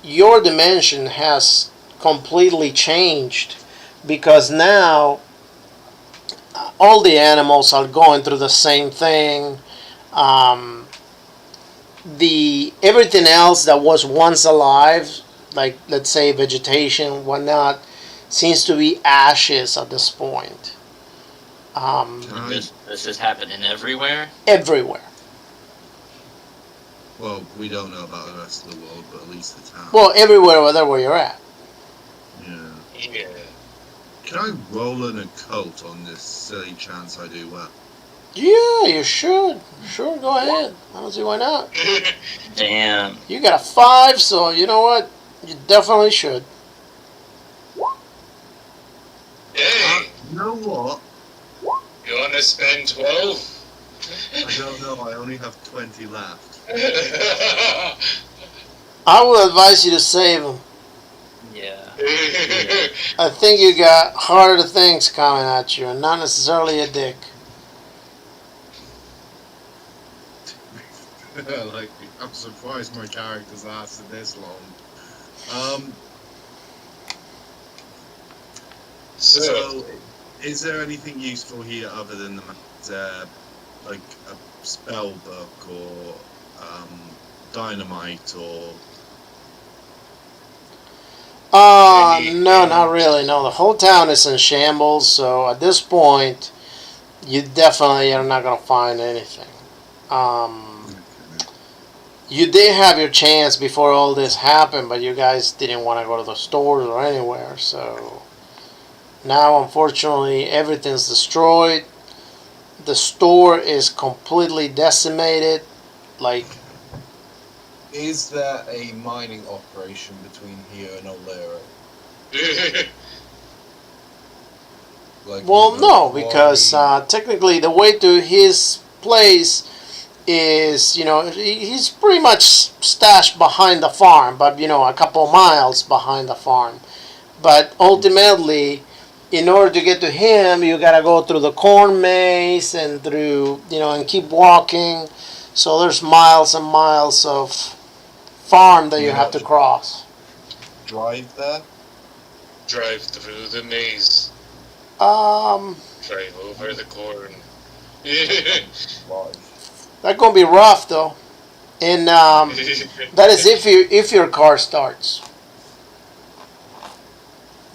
your dimension has completely changed because now all the animals are going through the same thing. The everything else that was once alive, like let's say vegetation, whatnot, seems to be ashes at this point. This is happening everywhere? Everywhere. Well, we don't know about the rest of the world, but at least the town. Well, everywhere, where you're at. Yeah. Yeah. Can I roll an occult on this silly chance I do well? Yeah, you should. Sure, go ahead. I don't see why not. Damn. You got a 5, so you know what? You definitely should. Hey, You know what? you wanna spend 12? I don't know. I only have 20 left. I would advise you to save them. Yeah. I think you got harder things coming at you, and not necessarily a dick. Like, I'm surprised my characters lasted this long. So, is there anything useful here other than like a spell book or dynamite or? No, not really. No, the whole town is in shambles, so at this point, you definitely are not going to find anything. You did have your chance before all this happened, but you guys didn't want to go to the stores or anywhere, so now, unfortunately, everything's destroyed. The store is completely decimated. Like, Is there a mining operation between here and O'Leary? Like, Well, with no, the because quarry- technically the way to his place is, he's pretty much stashed behind the farm, but, a couple miles behind the farm. But ultimately, in order to get to him, you gotta go through the corn maze and through, and keep walking. So there's miles and miles of farm that Can you we have not to just cross. drive there? Drive through the maze. Um, Drive over the corn. Live. that's gonna be rough though, and that is if your car starts.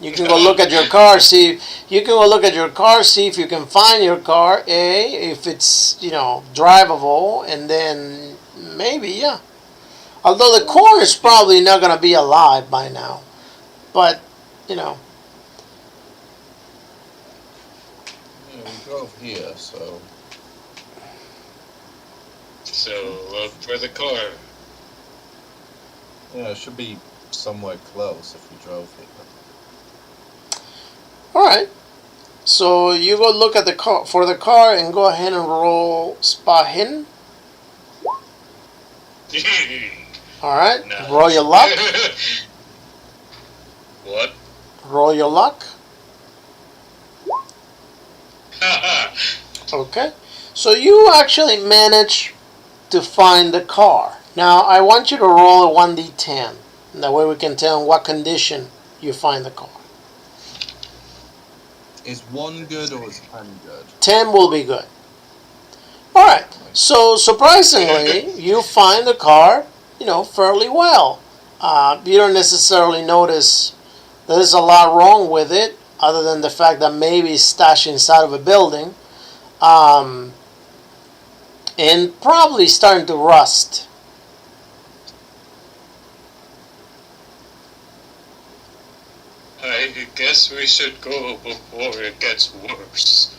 You can go look at your car, see. You can go look at your car, see if you can find your car. If it's drivable, and then maybe yeah. Although the corn is probably not gonna be alive by now, but you know. Yeah, we drove here, so So look for the car. yeah, it should be somewhere close if we drove here. All right. So you go look at the car for the car and go ahead and roll spot hidden. All right. Roll your luck. What? Roll your luck. Okay. So you actually manage to find the car. Now I want you to roll a 1d10. That way we can tell in what condition you find the car. Is 1 good or is 10 good? 10 will be good. All right. So surprisingly, you find the car, fairly well. You don't necessarily notice there's a lot wrong with it, other than the fact that maybe it's stashed inside of a building, and probably starting to rust. I guess we should go before it gets worse.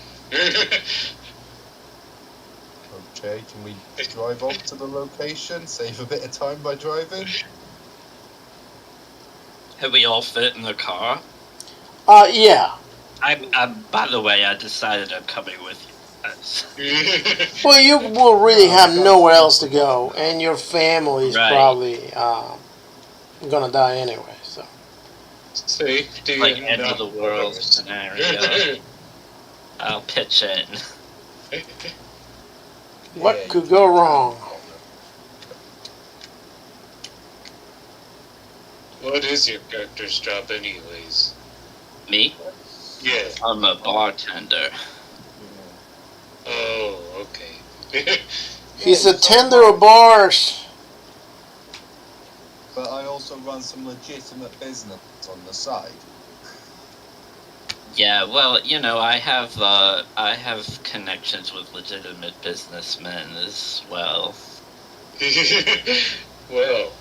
Okay, can we drive off to the location? Save a bit of time by driving? Have we all fit in the car? Yeah. By the way, I decided I'm coming with you guys. Well, you will really No, have that's nowhere else to super go, now. and your family is Right. probably gonna die anyway. So. Safety Like and end of the world numbers. scenario. I'll pitch in. What Yeah, could you go can wrong? What is your character's job, anyways? Me? Yeah. I'm a bartender. Oh, okay. He's Yeah, a tender of bars. But I also run some legitimate business on the side. Yeah, well, I have connections with legitimate businessmen as well. Well,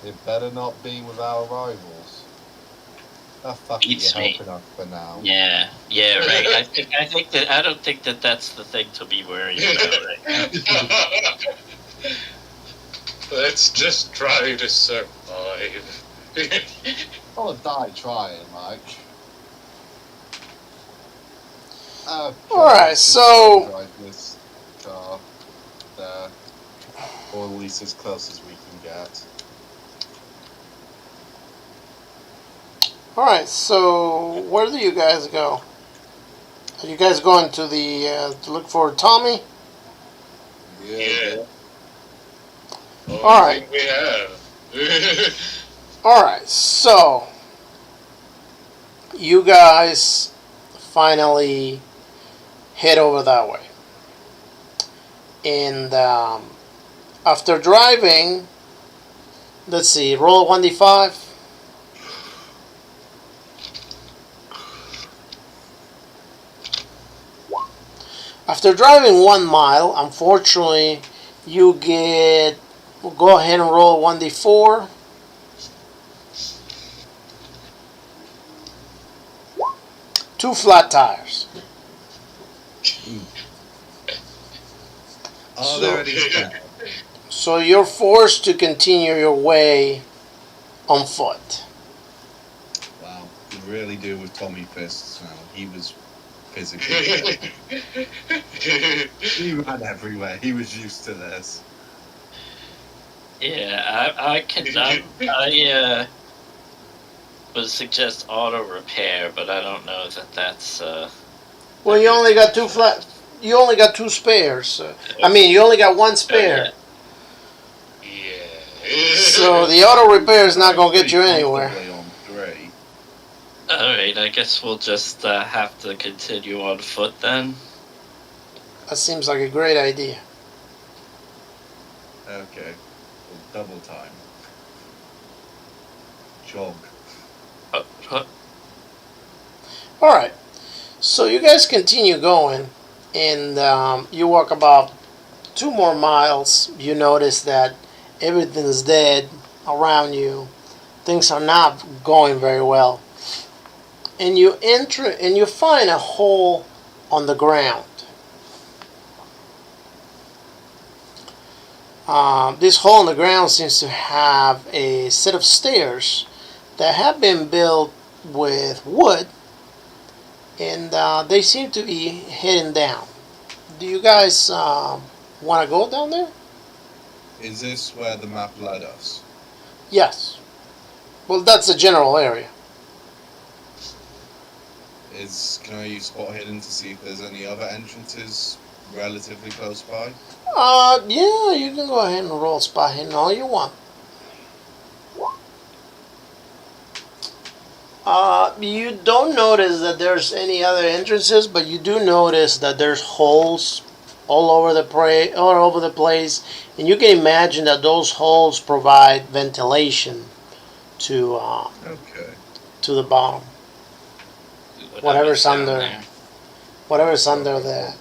It better not be with our rivals. Ah, fuck it, Beats you're me. helping us for now. Yeah, right. I don't think that that's the thing to be worried about right now. let's just try to survive. I'll die trying, Mike. Okay, Alright, let's just so- drive this car there. Or at least as close as we can get. Alright, so where do you guys go? Are you guys going to to look for Tommy? Yeah. Only Alright. thing we have. Alright, so you guys finally head over that way. And after driving, let's see, roll 1d5. After driving 1 mile, unfortunately, you get. We'll go ahead and roll 1d4. Two flat tires. Are there any spare? So you're forced to continue your way on foot. Wow. really deal with Tommy fists now. He was physically he ran everywhere. He was used to this. Yeah, I can. I would suggest auto repair, but I don't know that that's. Well, you only got two flat. You only got two spares. I mean, you only got one spare. Yeah. So the auto repair is not gonna get you anywhere. On 3. Alright, I guess we'll just have to continue on foot then. That seems like a great idea. Okay. Well, double time. Jog. All right. So you guys continue going, and you walk about 2 more miles. You notice that everything's dead around you. Things are not going very well. And you enter and you find a hole on the ground. This hole in the ground seems to have a set of stairs that have been built with wood, and they seem to be heading down. Do you guys want to go down there? Is this where the map led us? Yes. Well, that's the general area. Can I use spot hidden to see if there's any other entrances relatively close by? Yeah, you can go ahead and roll spot hidden all you want. You don't notice that there's any other entrances, but you do notice that there's holes all over the place, and you can imagine that those holes provide ventilation to Okay. to the bottom. Whatever's down under- there. Whatever's under there.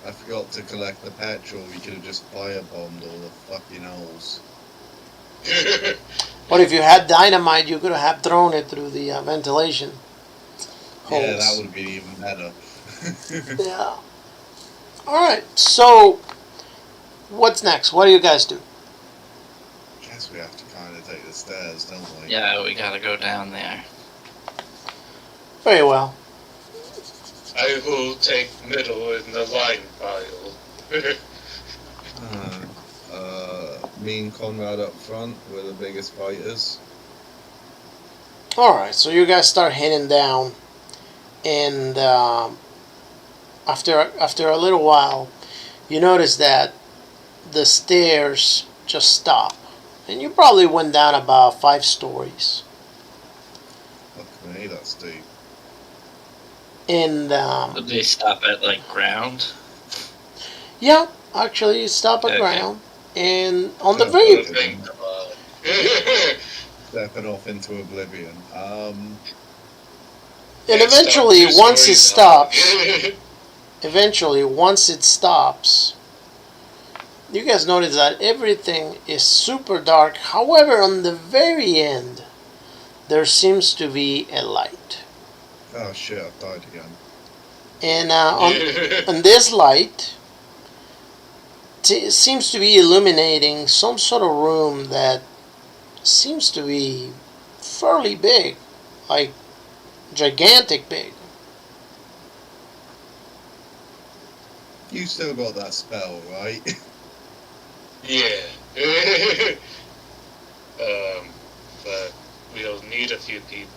I forgot to collect the petrol. We could have just firebombed all the fucking holes. But if you had dynamite, you could have thrown it through the ventilation holes. Yeah, that would have been even better. Yeah. Alright, so what's next? What do you guys do? Guess we have to kind of take the stairs, don't we? Yeah, we gotta go down there. Very well. I will take middle in the line pile. Me and Conrad up front, we're the biggest fighters. Alright, so you guys start heading down, and after a little while, you notice that the stairs just stop. And you probably went down about 5 stories. Fuck me, that's deep. And Did they stop at like ground? yeah, actually you stop at Okay. ground. And on the Yeah, very Think about Stepping off into oblivion. and eventually once it stops, you guys notice that everything is super dark. However, on the very end, there seems to be a light. Oh shit, I've died again. And on this light, seems to be illuminating some sort of room that seems to be fairly big, like gigantic big. You still got that spell, right? Yeah. But we'll need a few people.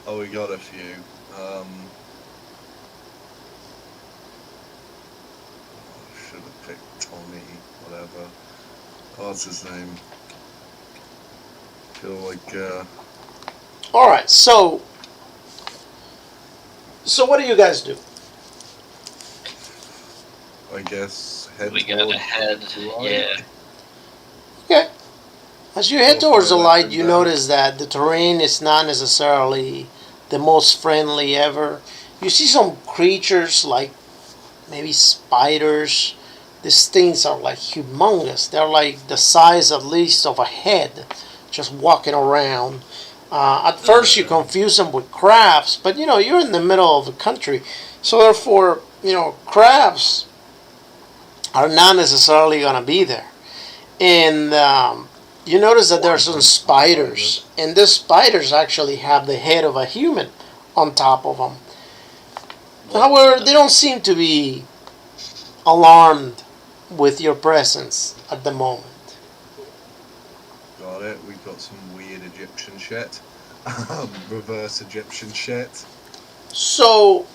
Oh, we got a few. Should have picked Tommy, whatever. What's his name? Feel like, All right, so what do you guys do? I guess head We gotta towards head. the light. Yeah. Okay. As you head Go towards the for it, light, and you then- notice that the terrain is not necessarily the most friendly ever. You see some creatures like maybe spiders. These things are like humongous. They're like the size at least of a head, just walking around. At first you confuse them with crabs, but you're in the middle of the country, so therefore crabs are not necessarily going to be there. And you notice that there are some spiders, and these spiders actually have the head of a human on top of them. However, they don't seem to be alarmed with your presence at the moment. Got it. We've got some weird Egyptian shit. Reverse Egyptian shit. So,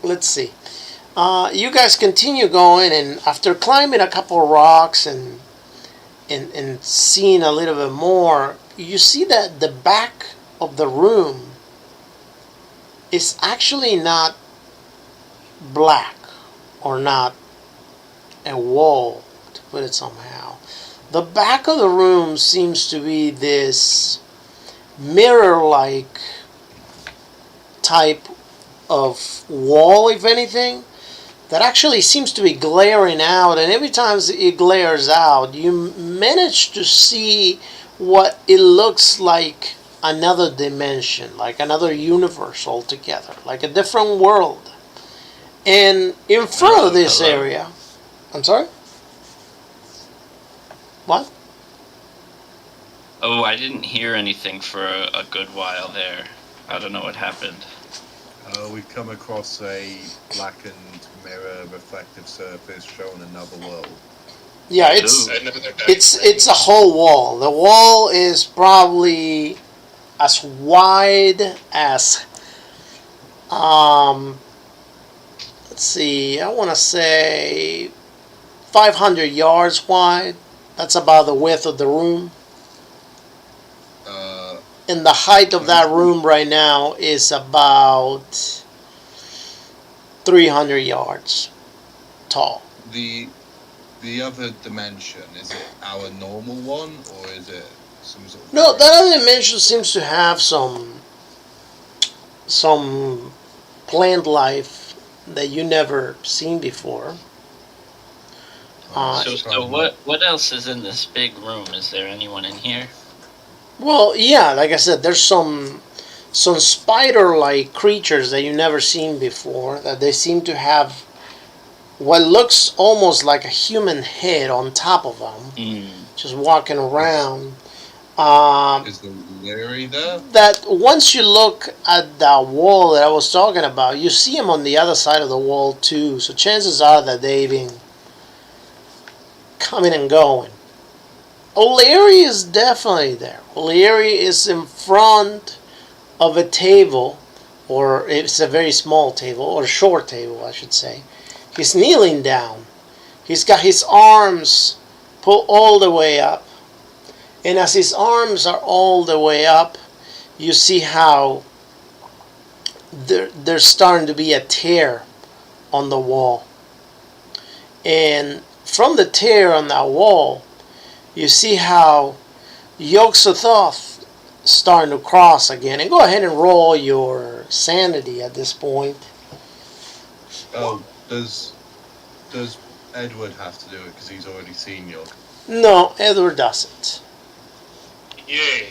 let's see. You guys continue going, and after climbing a couple of rocks and seeing a little bit more, you see that the back of the room is actually not black or not a wall, to put it somehow. The back of the room seems to be this mirror-like type of wall, if anything, that actually seems to be glaring out, and every time it glares out, you manage to see what it looks like another dimension, like another universe altogether, like a different world. And in front of this area, I'm sorry? What? Oh, I didn't hear anything for a good while there. I don't know what happened. We've come across a blackened mirror reflective surface showing another world. Yeah, it's a whole wall. The wall is probably as wide as let's see, I want to say 500 yards wide. That's about the width of the room. And the height of that room right now is about 300 yards tall. The other dimension, is it our normal one, or is it some sort of... No, that other dimension seems to have some plant life that you never seen before. So what else is in this big room? Is there anyone in here? Well, yeah, like I said, there's some spider-like creatures that you've never seen before, that they seem to have what looks almost like a human head on top of them, just walking around. Is the Larry there? That once you look at that wall that I was talking about, you see them on the other side of the wall too, so chances are that they've been coming and going. O'Leary is definitely there. O'Leary is in front of a table, or it's a very small table, or a short table, I should say. He's kneeling down. He's got his arms pulled all the way up. And as his arms are all the way up, you see how there's starting to be a tear on the wall. And from the tear on that wall, you see how Yog-Sothoth starting to cross again. And go ahead and roll your sanity at this point. Oh, does Edward have to do it because he's already seen Yog? No, Edward doesn't. Yay.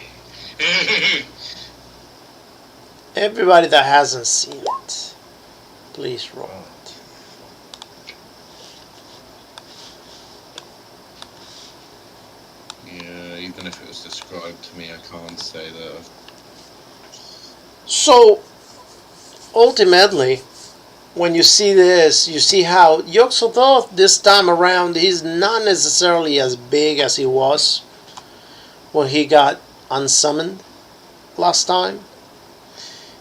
Everybody that hasn't seen it, please roll it. Yeah, even if it was described to me, I can't say that. So, ultimately, when you see this, you see how Yog-Sothoth this time around, he's not necessarily as big as he was when he got unsummoned last time.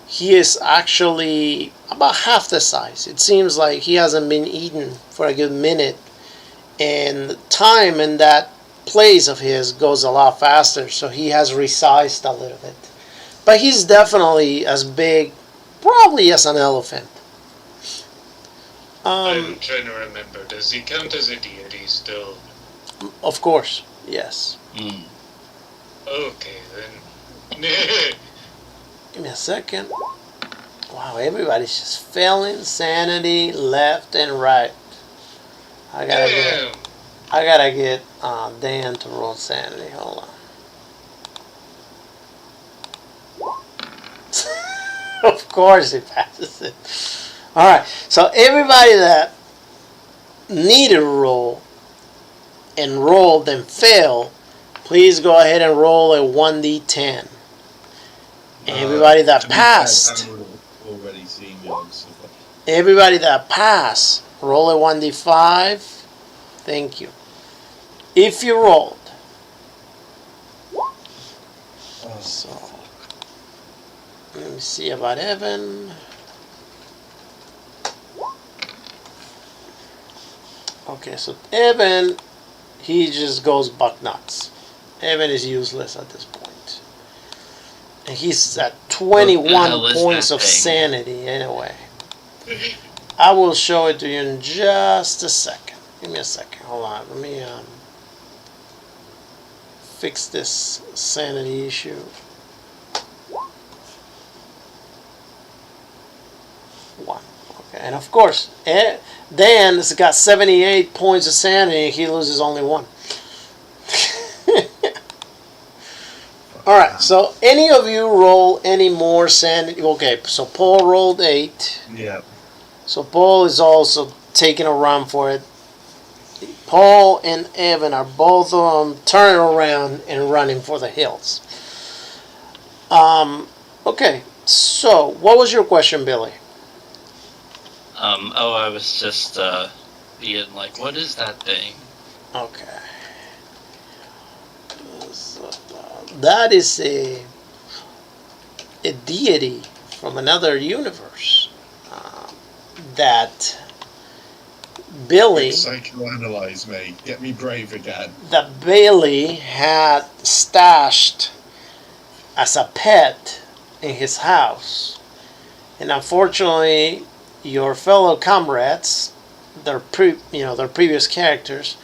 He is actually about half the size. It seems like he hasn't been eaten for a good minute, and time in that place of his goes a lot faster, so he has resized a little bit. But he's definitely as big, probably as an elephant. I'm trying to remember. Does he count as a deity still? Of course, yes. Okay, then. Give me a second. Wow, everybody's just failing sanity left and right. I gotta get Dan to roll sanity. Hold on. Of course he passes it. Alright, so everybody that needed a roll and rolled and failed, please go ahead and roll a 1d10. Everybody that To be fair, passed, Dan would have already seen the odds. everybody that passed, roll a 1d5. Thank you. If you rolled, so let me see about Evan. Okay, so Evan, he just goes buck nuts. Evan is useless at this point. And he's at 21 hell is points that of thing? sanity anyway. I will show it to you in just a second. Give me a second. Hold on. Let me fix this sanity issue. 1. Okay, and of course, Dan's got 78 points of sanity. He loses only 1. All right. So, any of you roll any more sanity? Okay. So Paul rolled 8. Yeah. So Paul is also taking a run for it. Paul and Evan are both turning around and running for the hills. Okay. So, what was your question, Billy? I was just being like, what is that thing? Okay. So, that is a deity from another universe that Billy, Psychoanalyze me. Get me brave again. that Bailey had stashed as a pet in his house, and unfortunately, your fellow comrades, their previous characters,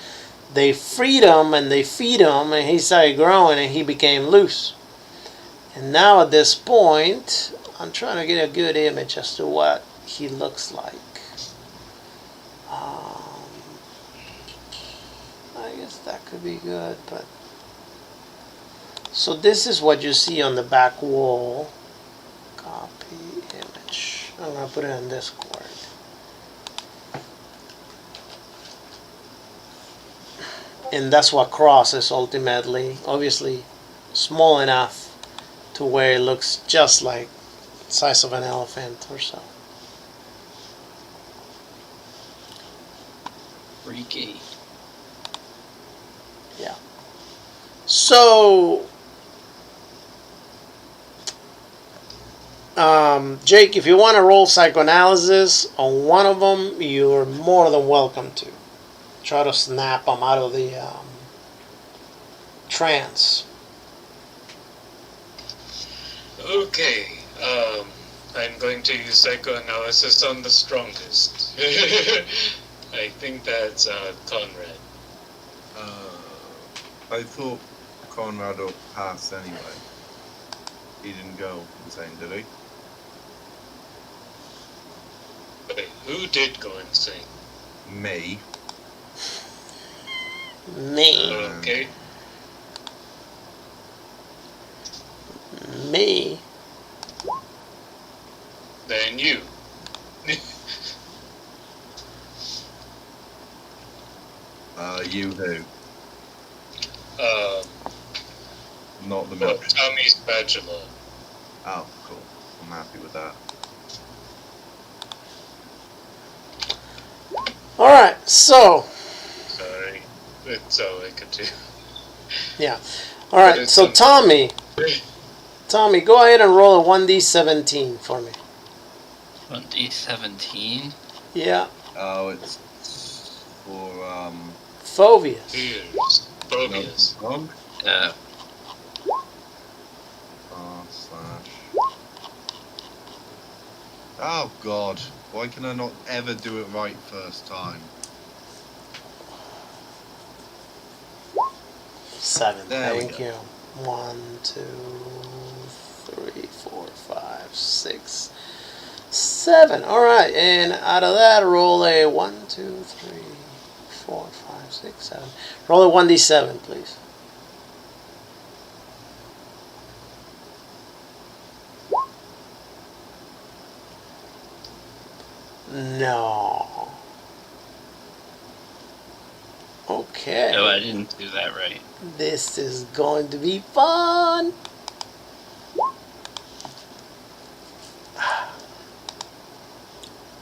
they freed him and they feed him, and he started growing and he became loose. And now at this point, I'm trying to get a good image as to what he looks like. I guess that could be good, but so this is what you see on the back wall. Copy image. I'm gonna put it on Discord. And that's what crosses ultimately. Obviously, small enough to where it looks just like the size of an elephant or so. Freaky. Yeah. So, Jake, if you want to roll psychoanalysis on one of them, you're more than welcome to. Try to snap them out of the trance. Okay, I'm going to use psychoanalysis on the strongest. I think that's Conrad. I thought Conrad up passed anyway. He didn't go insane, did he? Wait, who did go insane? Me. Me. Okay. Me. Then you. You who? Not the milk. Tommy's spatula. Oh, cool. I'm happy with that. Alright, so. Sorry. That's all I could do. Yeah. Alright, so Tommy. Tommy, go ahead and roll a 1d17 for me. 1d17? Yeah. Oh, it's for, Phobias. Here's phobias. Wrong? Yeah. / Oh, God. Why can I not ever do it right first time? 7. There we Thank go. you. 1, 2, 3, 4, 5, 6, 7. Alright, and out of that, roll a 1, 2, 3, 4, 5, 6, 7. Roll a 1d7, please. No. Okay. No, I didn't do that right. This is going to be fun.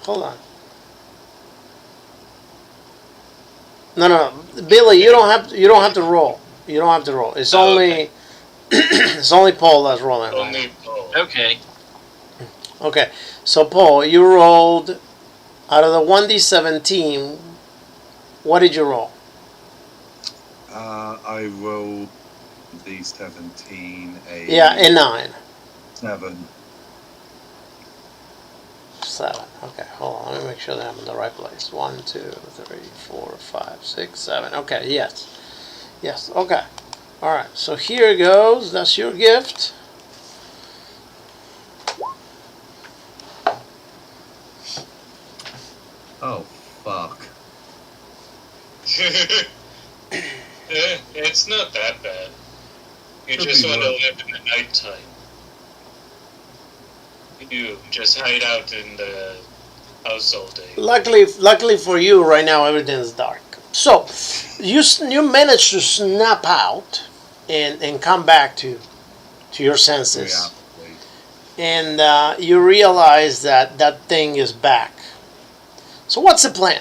Hold on. No, Billy, you don't have to. You don't have to roll. You don't have to roll. It's only okay. it's only Paul that's rolling. Right Only Paul. Okay. now. Okay. So Paul, you rolled out of the 1d17. What did you roll? I rolled the 17, a Yeah, a 9. 7. 7. Okay, hold on. Let me make sure that I'm in the right place. 1, 2, 3, 4, 5, 6, 7. Okay, yes. Yes, okay. Alright, so here goes. That's your gift. Oh, fuck. It's not that bad. You Could just be want to worse. live in the nighttime. You just hide out in the house all day. Luckily for you, right now everything's dark. So, you managed to snap out and come back to your senses. Reality. And you realize that that thing is back. So what's the plan?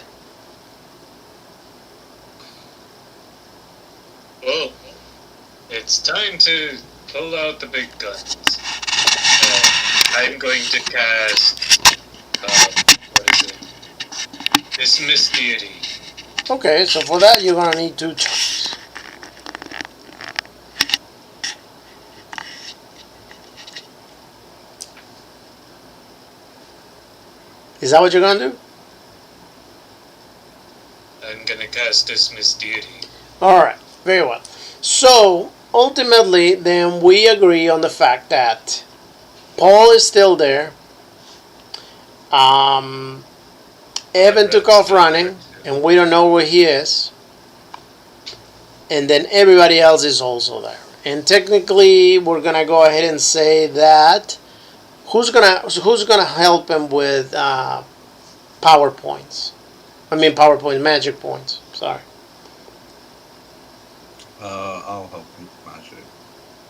Well, it's time to pull out the big guns. I'm going to cast. What is it? Dismiss deity. Okay, so for that you're gonna need 2 turns. Is that what you're gonna do? I'm gonna cast dismiss deity. Alright, very well. So ultimately then we agree on the fact that Paul is still there. Evan took off running and we don't know where he is. And then everybody else is also there. And technically we're gonna go ahead and say that who's gonna help him with PowerPoints? PowerPoint magic points. Sorry. I'll help you magic.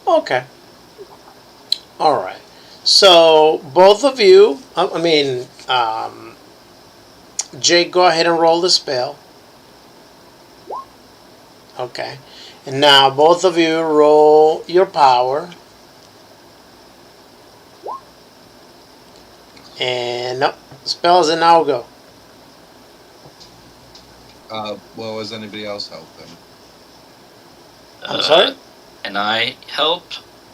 Okay. All right. So both of you, Jake, go ahead and roll the spell. Okay. And now both of you roll your power. And nope, the spell is a no-go. Well, has anybody else helped them? I'm sorry? And I help?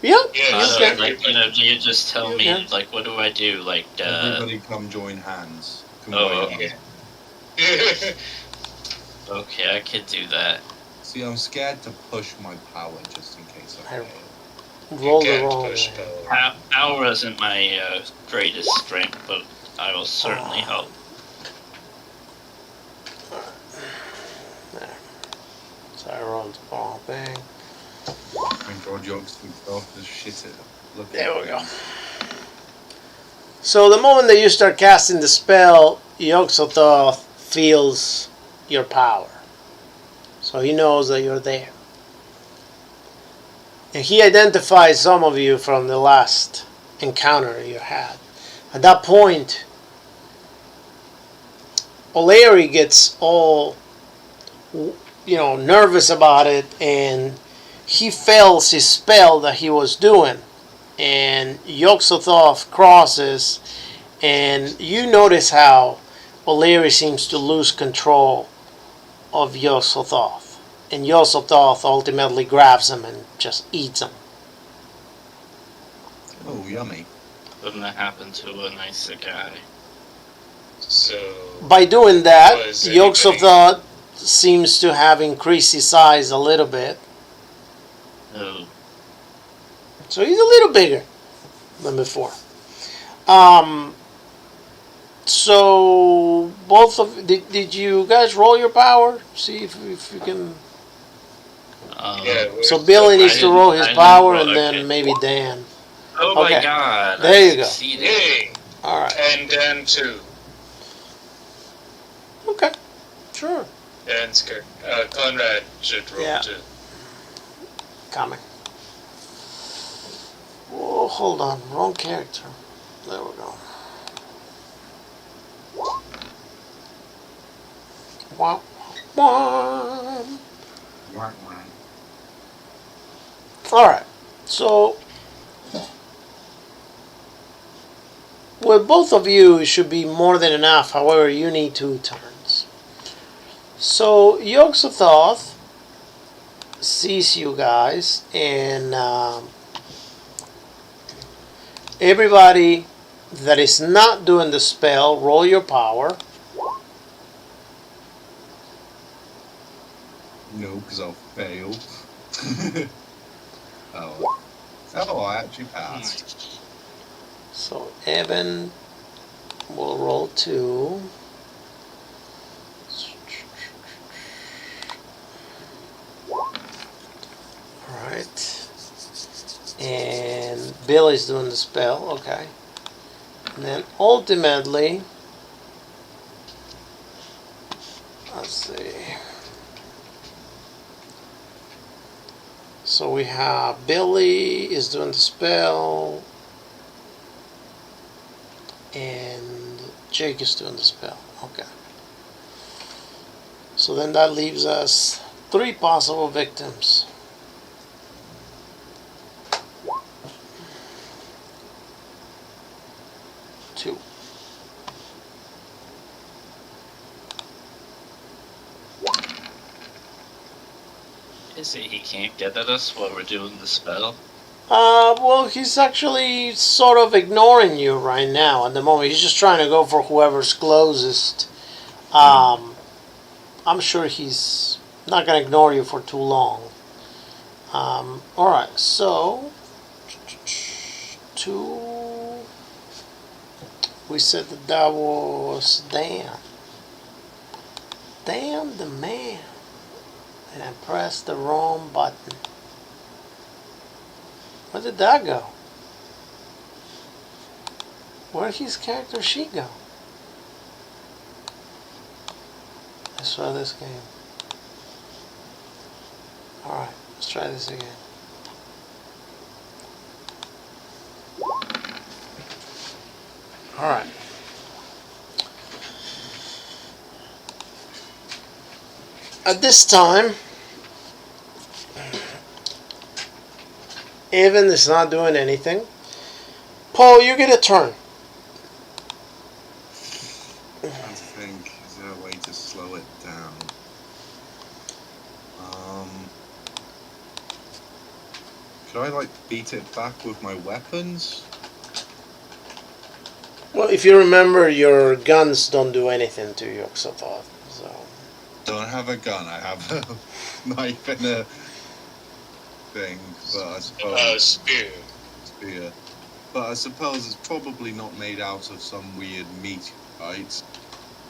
Yeah. Yeah, you so can. Do you just tell me, Yeah. like, what do I do? Like, Everybody come join hands. Oh, Combine okay. hands. Okay, I could do that. See, I'm scared to push my power just in case I fail. Roll the can't wrong push way. power. Power isn't my greatest strength, but I will certainly help. There. So I rolled the wrong thing. Thank God Yogs took off the shit it. Look at There we that. go. So the moment that you start casting the spell, Yog-Sothoth feels your power. So he knows that you're there. And he identifies some of you from the last encounter you had. At that point, O'Leary gets all, nervous about it, and he fails his spell that he was doing. And Yog-Sothoth crosses, and you notice how O'Leary seems to lose control of Yog-Sothoth. And Yog-Sothoth ultimately grabs him and just eats him. Oh, yummy. Wouldn't that happen to a nicer guy? So By doing that, Was anybody- Yog-Sothoth seems to have increased his size a little bit. No. So he's a little bigger than before. So both of did you guys roll your power? See if you can. yeah, So Billy needs to roll his I didn't power, roll, and then okay. maybe Dan. Oh Okay. my god. There I you go. succeeded. Yay! All right. And Dan too. Okay. Sure. And Conrad should roll Yeah. too. Coming. Oh, hold on. Wrong character. There we go. Wah, wah. Alright. So, with both of you, it should be more than enough. However, you need 2 turns. So, Yog-Sothoth sees you guys, and everybody that is not doing the spell, roll your power. No, because I'll fail. Oh. Oh, I actually passed. So Evan will roll 2. Alright. And Billy's doing the spell, okay. And then ultimately, let's see. So we have Billy is doing the spell, and Jake is doing the spell. Okay. So then that leaves us 3 possible victims. Two. Is he can't get at us while we're doing the spell? Well, he's actually sort of ignoring you right now at the moment. He's just trying to go for whoever's closest. I'm sure he's not going to ignore you for too long. Alright, so 2. We said that was Dan. Dan the man. And I pressed the wrong button. Where did that go? Where did his character sheet go? Let's try this game. Alright, let's try this again. Alright. At this time, Evan is not doing anything. Paul, you get a turn. I think, is there a way to slow it down? Should I, like, beat it back with my weapons? Well, if you remember, your guns don't do anything to you, so far. So. Don't have a gun, I have a knife and a thing, but I suppose... Spear. Spear. But I suppose it's probably not made out of some weird meat, right?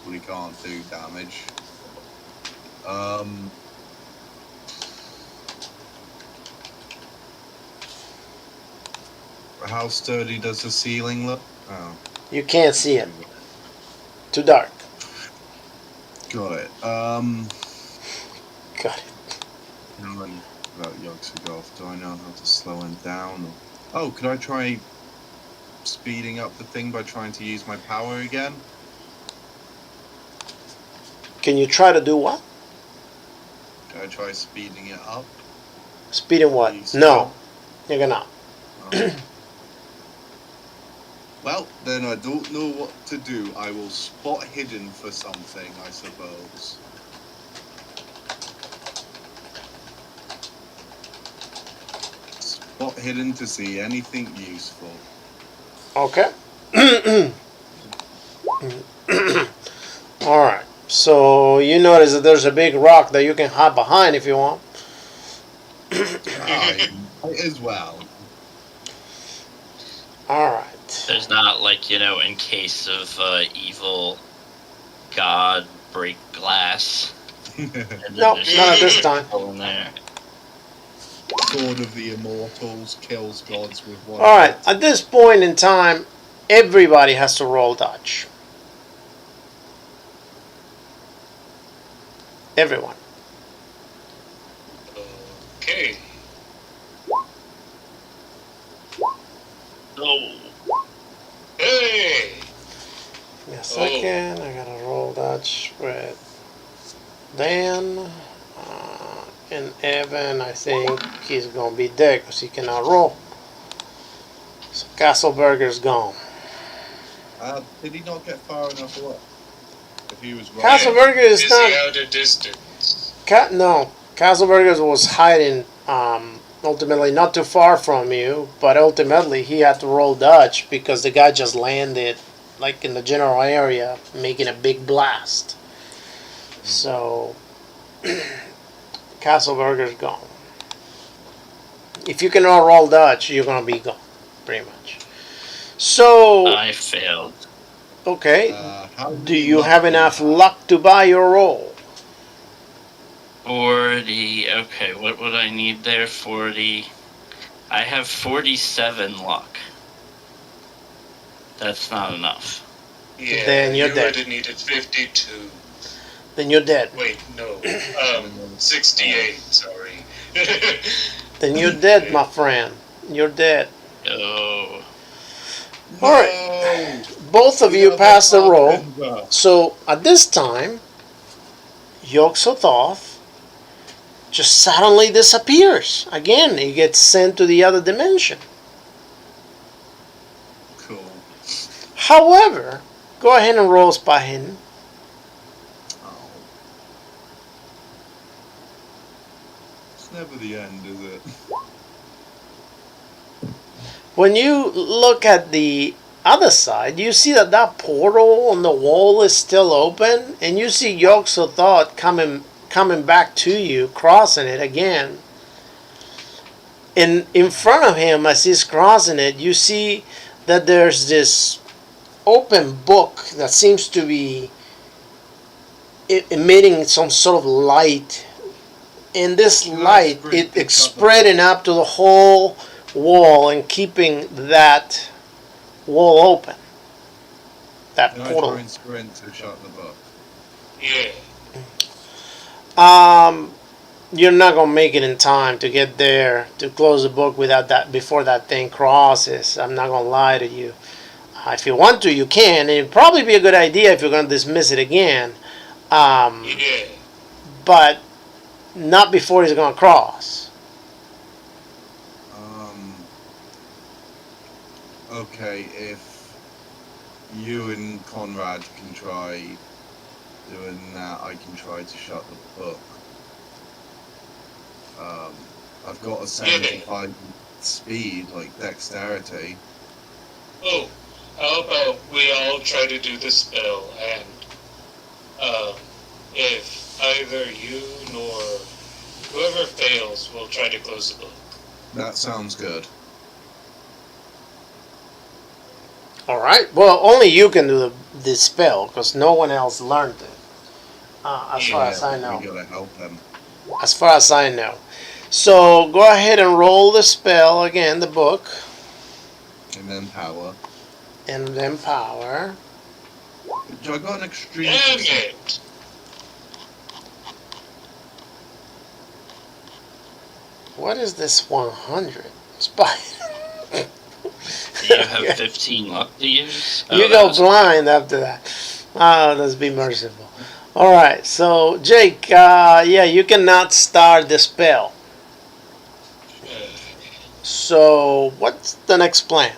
Really can't do damage. How sturdy does the ceiling look? Oh. You can't see it. Too dark. Got it. Got it. Knowing about Yogg-Sothoth, do I know how to slow him down? Oh, could I try speeding up the thing by trying to use my power again? Can you try to do what? Could I try speeding it up? Speeding what? Please. No. You're gonna. Oh. Well, then I don't know what to do. I will spot hidden for something, I suppose. Spot hidden to see anything useful. Okay. Alright. So you notice that there's a big rock that you can hide behind if you want. I might as well. Alright. There's not, like, in case of evil god break glass. No, not at this time. In there. Sword of the Immortals kills gods with one. Alright, at this point in time, everybody has to roll dodge. Everyone. Okay. Oh. Hey! Give me a second. I gotta roll Dutch with Dan. And Evan, I think he's gonna be dead because he cannot roll. So Castleberger's gone. Did he not get far enough away? If he was right. Castleberger is Busy not. out a distance. No, Castleberger was hiding. Ultimately, not too far from you, but ultimately he had to roll Dutch because the guy just landed, like in the general area, making a big blast. So Castleberger's gone. If you cannot roll Dutch, you're gonna be gone, pretty much. So I failed. okay, How do you have enough luck to buy your roll? 40. Okay, what would I need there? 40. I have 47 luck. That's not enough. Yeah, Then you're you dead. would have needed 52. Then you're dead. Wait, no. 68, sorry. Then you're dead, my friend. You're dead. Oh. All right. Both of you passed the roll. So at this time, Yog-Sothoth just suddenly disappears. Again, he gets sent to the other dimension. Cool. However, go ahead and roll spy hidden. Oh. It's never the end, is it? When you look at the other side, you see that that portal on the wall is still open, and you see Yog-Sothoth coming back to you, crossing it again. And in front of him, as he's crossing it, you see that there's this open book that seems to be emitting some sort of light. And this light, it's spreading up to the whole wall and keeping that wall open. That Can I portal. try and sprint to shut the book? Yeah. You're not gonna make it in time to get there to close the book without that before that thing crosses. I'm not gonna lie to you. If you want to, you can. And it'd probably be a good idea if you're gonna dismiss it again. Yeah. But not before he's gonna cross. Okay, if you and Conrad can try doing that, I can try to shut the book. I've got a 75 speed, like dexterity. Oh, how about we all try to do the spell, and if either you nor whoever fails, we'll try to close the book. That sounds good. All right. Well, only you can do the spell because no one else learned it. As far as I know. We gotta help them. As far as I know. So go ahead and roll the spell again, the book, And then power. and then power. I got an extreme. Damn it! What is this 100? Spy. You have 15 luck to use? You go blind after that. Oh, let's be merciful. All right, so Jake, yeah, you cannot start the spell. So what's the next plan?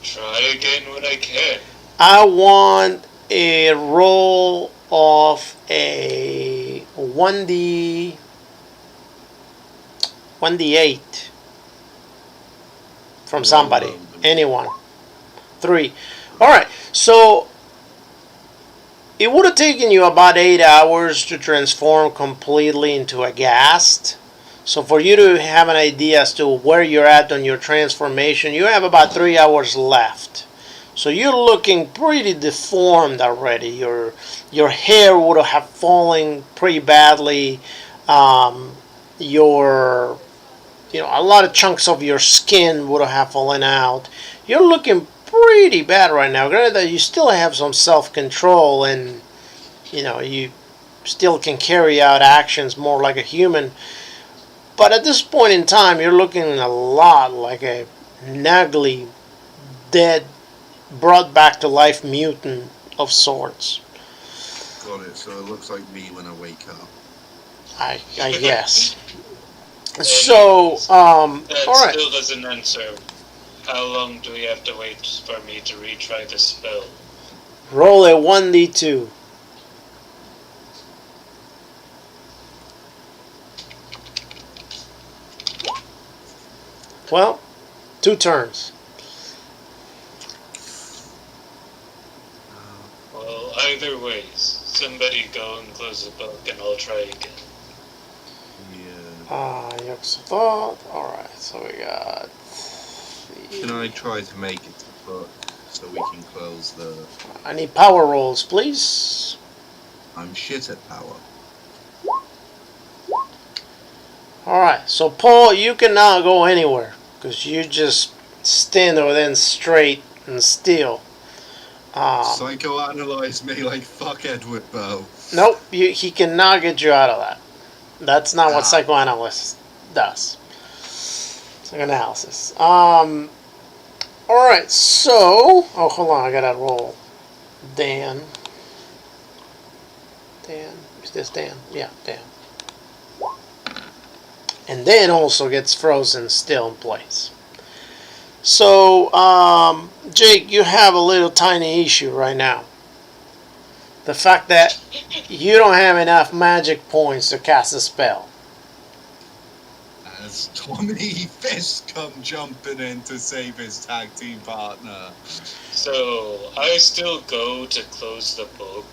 Try again when I can. I want a roll of a 1d8 from somebody, anyone. 3. All right, so it would have taken you about 8 hours to transform completely into a ghast. So for you to have an idea as to where you're at on your transformation, you have about 3 hours left. So you're looking pretty deformed already. Your hair would have fallen pretty badly. A lot of chunks of your skin would have fallen out. You're looking pretty bad right now. Granted that you still have some self-control and, you know, you still can carry out actions more like a human. But at this point in time, you're looking a lot like a naggly, dead, brought back to life mutant of sorts. Got it. So it looks like me when I wake up. I guess. So, That alright. still doesn't answer. How long do we have to wait for me to retry the spell? Roll a 1d2. Well, 2 turns. Well, either ways, somebody go and close the book and I'll try again. Yeah. Yokes of thought. Alright, so we got. Can I try to make it to the book so we can close the... I need power rolls, please. I'm shit at power. Alright, so Paul, you cannot go anywhere because you just stand over there straight and still. Psychoanalyze me like fuck Edward Bow. Nope, he cannot get you out of that. That's not what Ah. psychoanalysis does. Psychoanalysis. Alright, so... Oh, hold on, I gotta roll. Dan. Is this Dan? Yeah, Dan. And Dan also gets frozen still in place. So, Jake, you have a little tiny issue right now. The fact that you don't have enough magic points to cast a spell. As Tommy Fist come jumping in to save his tag team partner. So, I still go to close the book.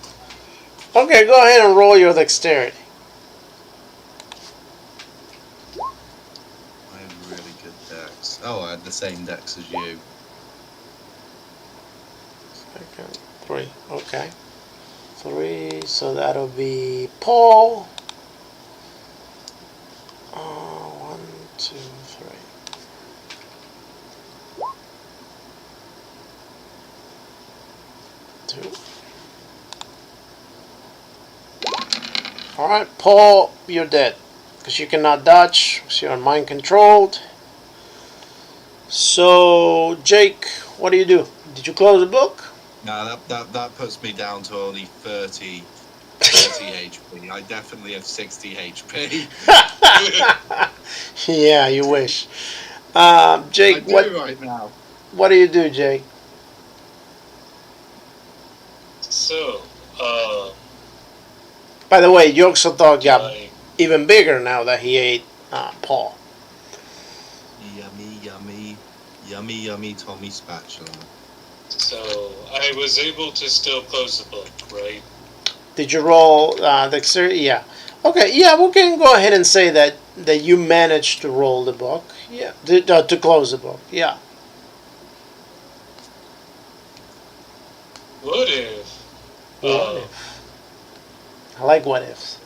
Okay, go ahead and roll your dexterity. I have really good dex. Oh, I had the same dex as you. Second, 3, okay. 3, so that'll be Paul. 1, 2, 3. Two. Alright, Paul, you're dead. Because you cannot dodge, because you're mind controlled. So, Jake, what do you do? Did you close the book? No, that puts me down to only 30 HP. I definitely have 60 HP. Yeah, you wish. Jake, I do right now. what do you do, Jake? So, By the way, Yogg-Sothoth got I, even bigger now that he ate Paul. Yummy, yummy, yummy, yummy Tommy spatula. so I was able to still close the book, right? Did you roll dexterity? Yeah. Okay, yeah, we can go ahead and say that you managed to roll the book. Yeah, to close the book. Yeah. What if? What if? I like what ifs.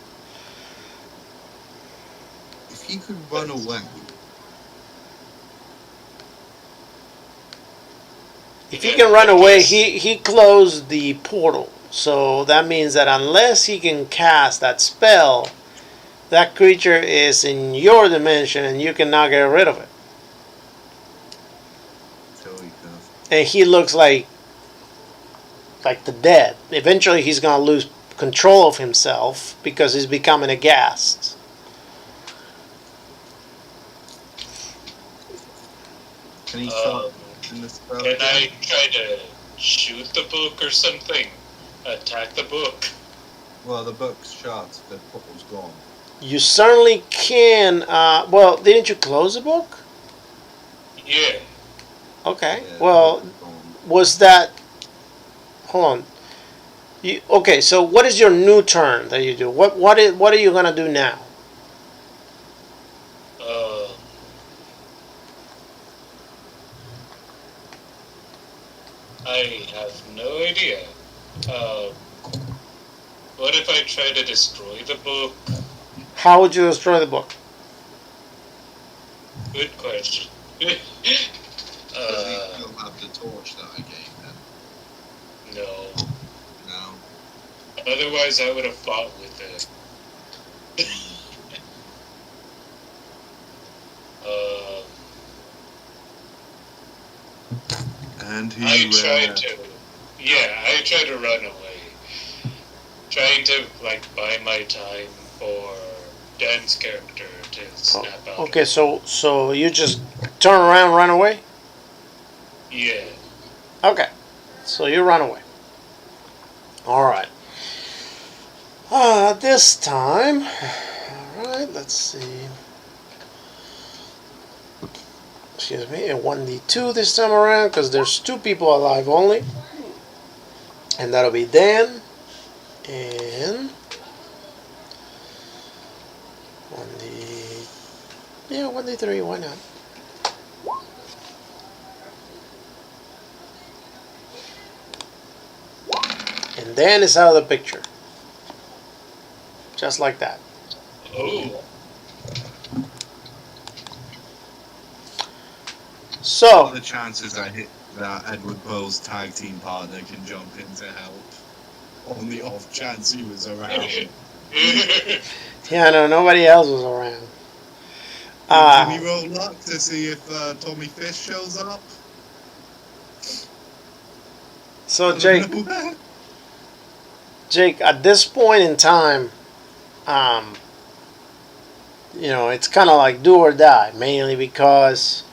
If he could run away, If he can run away, he closed the portal. So that means that unless he can cast that spell, that creature is in your dimension and you cannot get rid of it. so he can. And he looks like the dead. Eventually he's going to lose control of himself because he's becoming a ghast. Can he start in the spell? Can I try to shoot the book or something? Attack the book? Well, the book's shut. The portal's gone. You certainly can. Well, didn't you close the book? Yeah. Okay. Yeah, Well, the book's gone. was that... Hold on. Okay, so what is your new turn that you do? What are you going to do now? I have no idea. What if I try to destroy the book? How would you destroy the book? Good question. Does he still have the torch that I gave him? No. No. Otherwise, I would have fought with it. And he I tried to run away. Trying to, like, buy my time for Dan's character to snap out. Okay, so you just turn around, run away. Yeah. Okay, so you run away. All right. This time, all right. Let's see. Excuse me, a 1d2 this time around because there's 2 people alive only, and that'll be Dan and 1d. Yeah, 1d3. Why not? And Dan is out of the picture. Just like that. Oh. So, What are the chances that Edward Pearl's tag team partner can jump in to help? On the off chance he was around. yeah, no, nobody else was around. Did he roll luck to see if Tommy Fish shows up? So, Jake, at this point in time, it's kind of like do or die, mainly because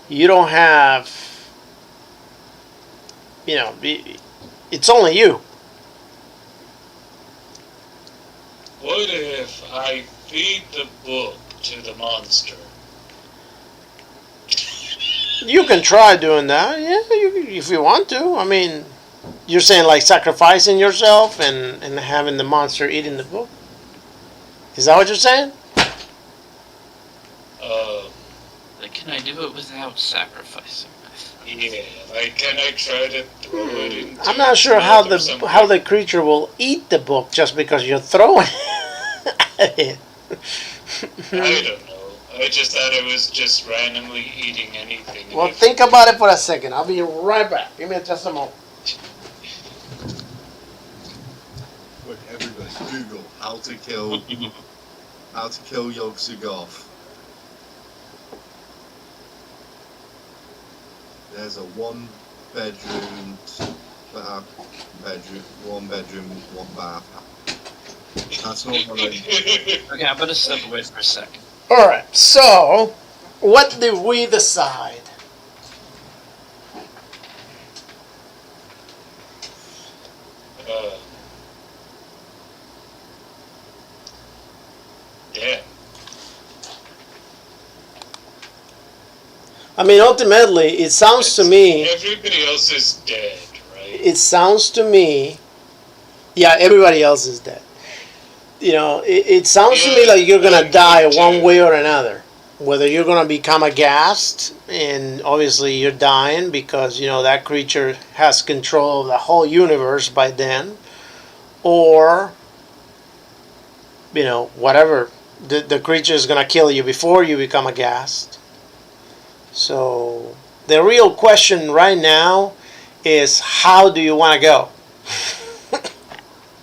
you don't have, it's only you. What if I feed the book to the monster? You can try doing that, yeah, if you want to. I mean, you're saying like sacrificing yourself and having the monster eating the book? Is that what you're saying? Can I do it without sacrificing myself? Yeah, like, can I try to throw it into I'm not sure how the creature will eat the book just because you're throwing it. I don't know. I just thought it was just randomly eating anything. Well, think about it for a second. I'll be right back. Give me just a moment. Look, everybody, Google how to kill Yog-Sothoth. There's a one bedroom, one bath. That's not what I. Okay, I'm gonna step away for a second. All right. So, what did we decide? Yeah. I mean, ultimately, it sounds to me. Everybody else is dead, right? It sounds to me. Yeah, everybody else is dead. It sounds to me like you're gonna die one way or another. Whether you're gonna become aghast, and obviously you're dying because that creature has control of the whole universe by then, or whatever, the creature is gonna kill you before you become aghast. So the real question right now is, how do you want to go?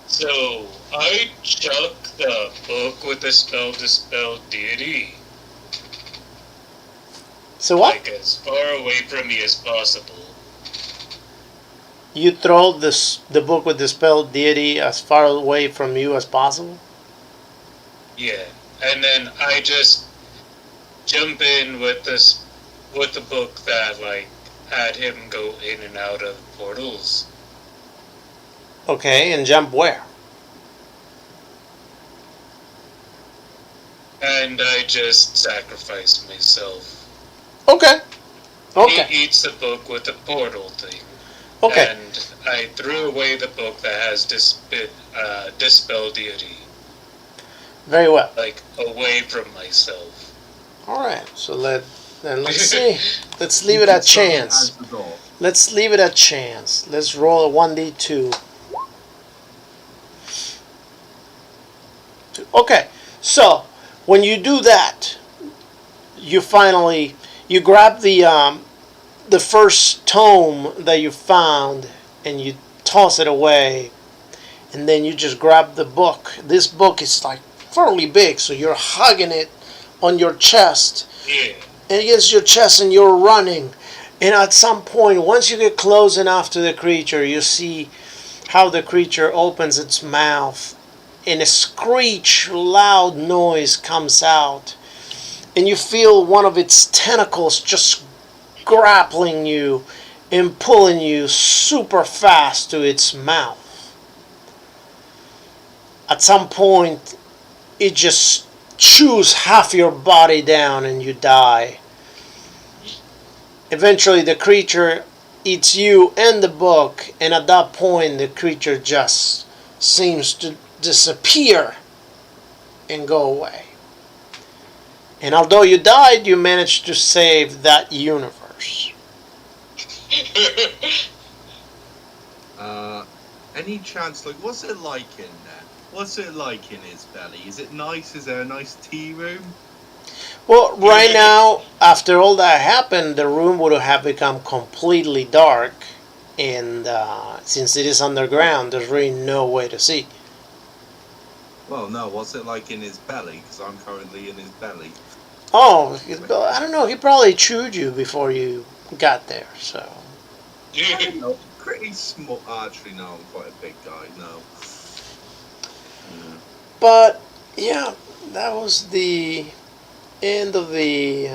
So I chuck the book with the spell dispel deity. So what? Like as far away from me as possible. You throw the book with the spell deity as far away from you as possible? Yeah, and then I just jump in with the book that like had him go in and out of portals. Okay, and jump where? And I just sacrifice myself. Okay. Okay. He eats the book with the portal thing. Okay. And I threw away the book that has dispel deity. Very well. Like away from myself. All right. So let's see. Let's leave it at chance. Let's leave it at chance. Let's roll a 1d2. Okay. So when you do that, you grab the the first tome that you found and you toss it away, and then you just grab the book. This book is like fairly big, so you're hugging it on your chest, Yeah. and against your chest, and you're running. And at some point, once you get close enough to the creature, you see how the creature opens its mouth, and a screech, loud noise comes out, and you feel one of its tentacles just grappling you and pulling you super fast to its mouth. At some point, it just chews half your body down and you die. Eventually, the creature eats you and the book, and at that point, the creature just seems to disappear and go away. And although you died, you managed to save that universe. Any chance, like, what's it like in there? What's it like in his belly? Is it nice? Is there a nice tea room? Well, right now, after all that happened, the room would have become completely dark, and since it is underground, there's really no way to see. Well, no, what's it like in his belly? Because I'm currently in his belly. Oh, I don't know. He probably chewed you before you got there, so. No, pretty small. Actually, no, I'm quite a big guy. No. But yeah, that was the end of the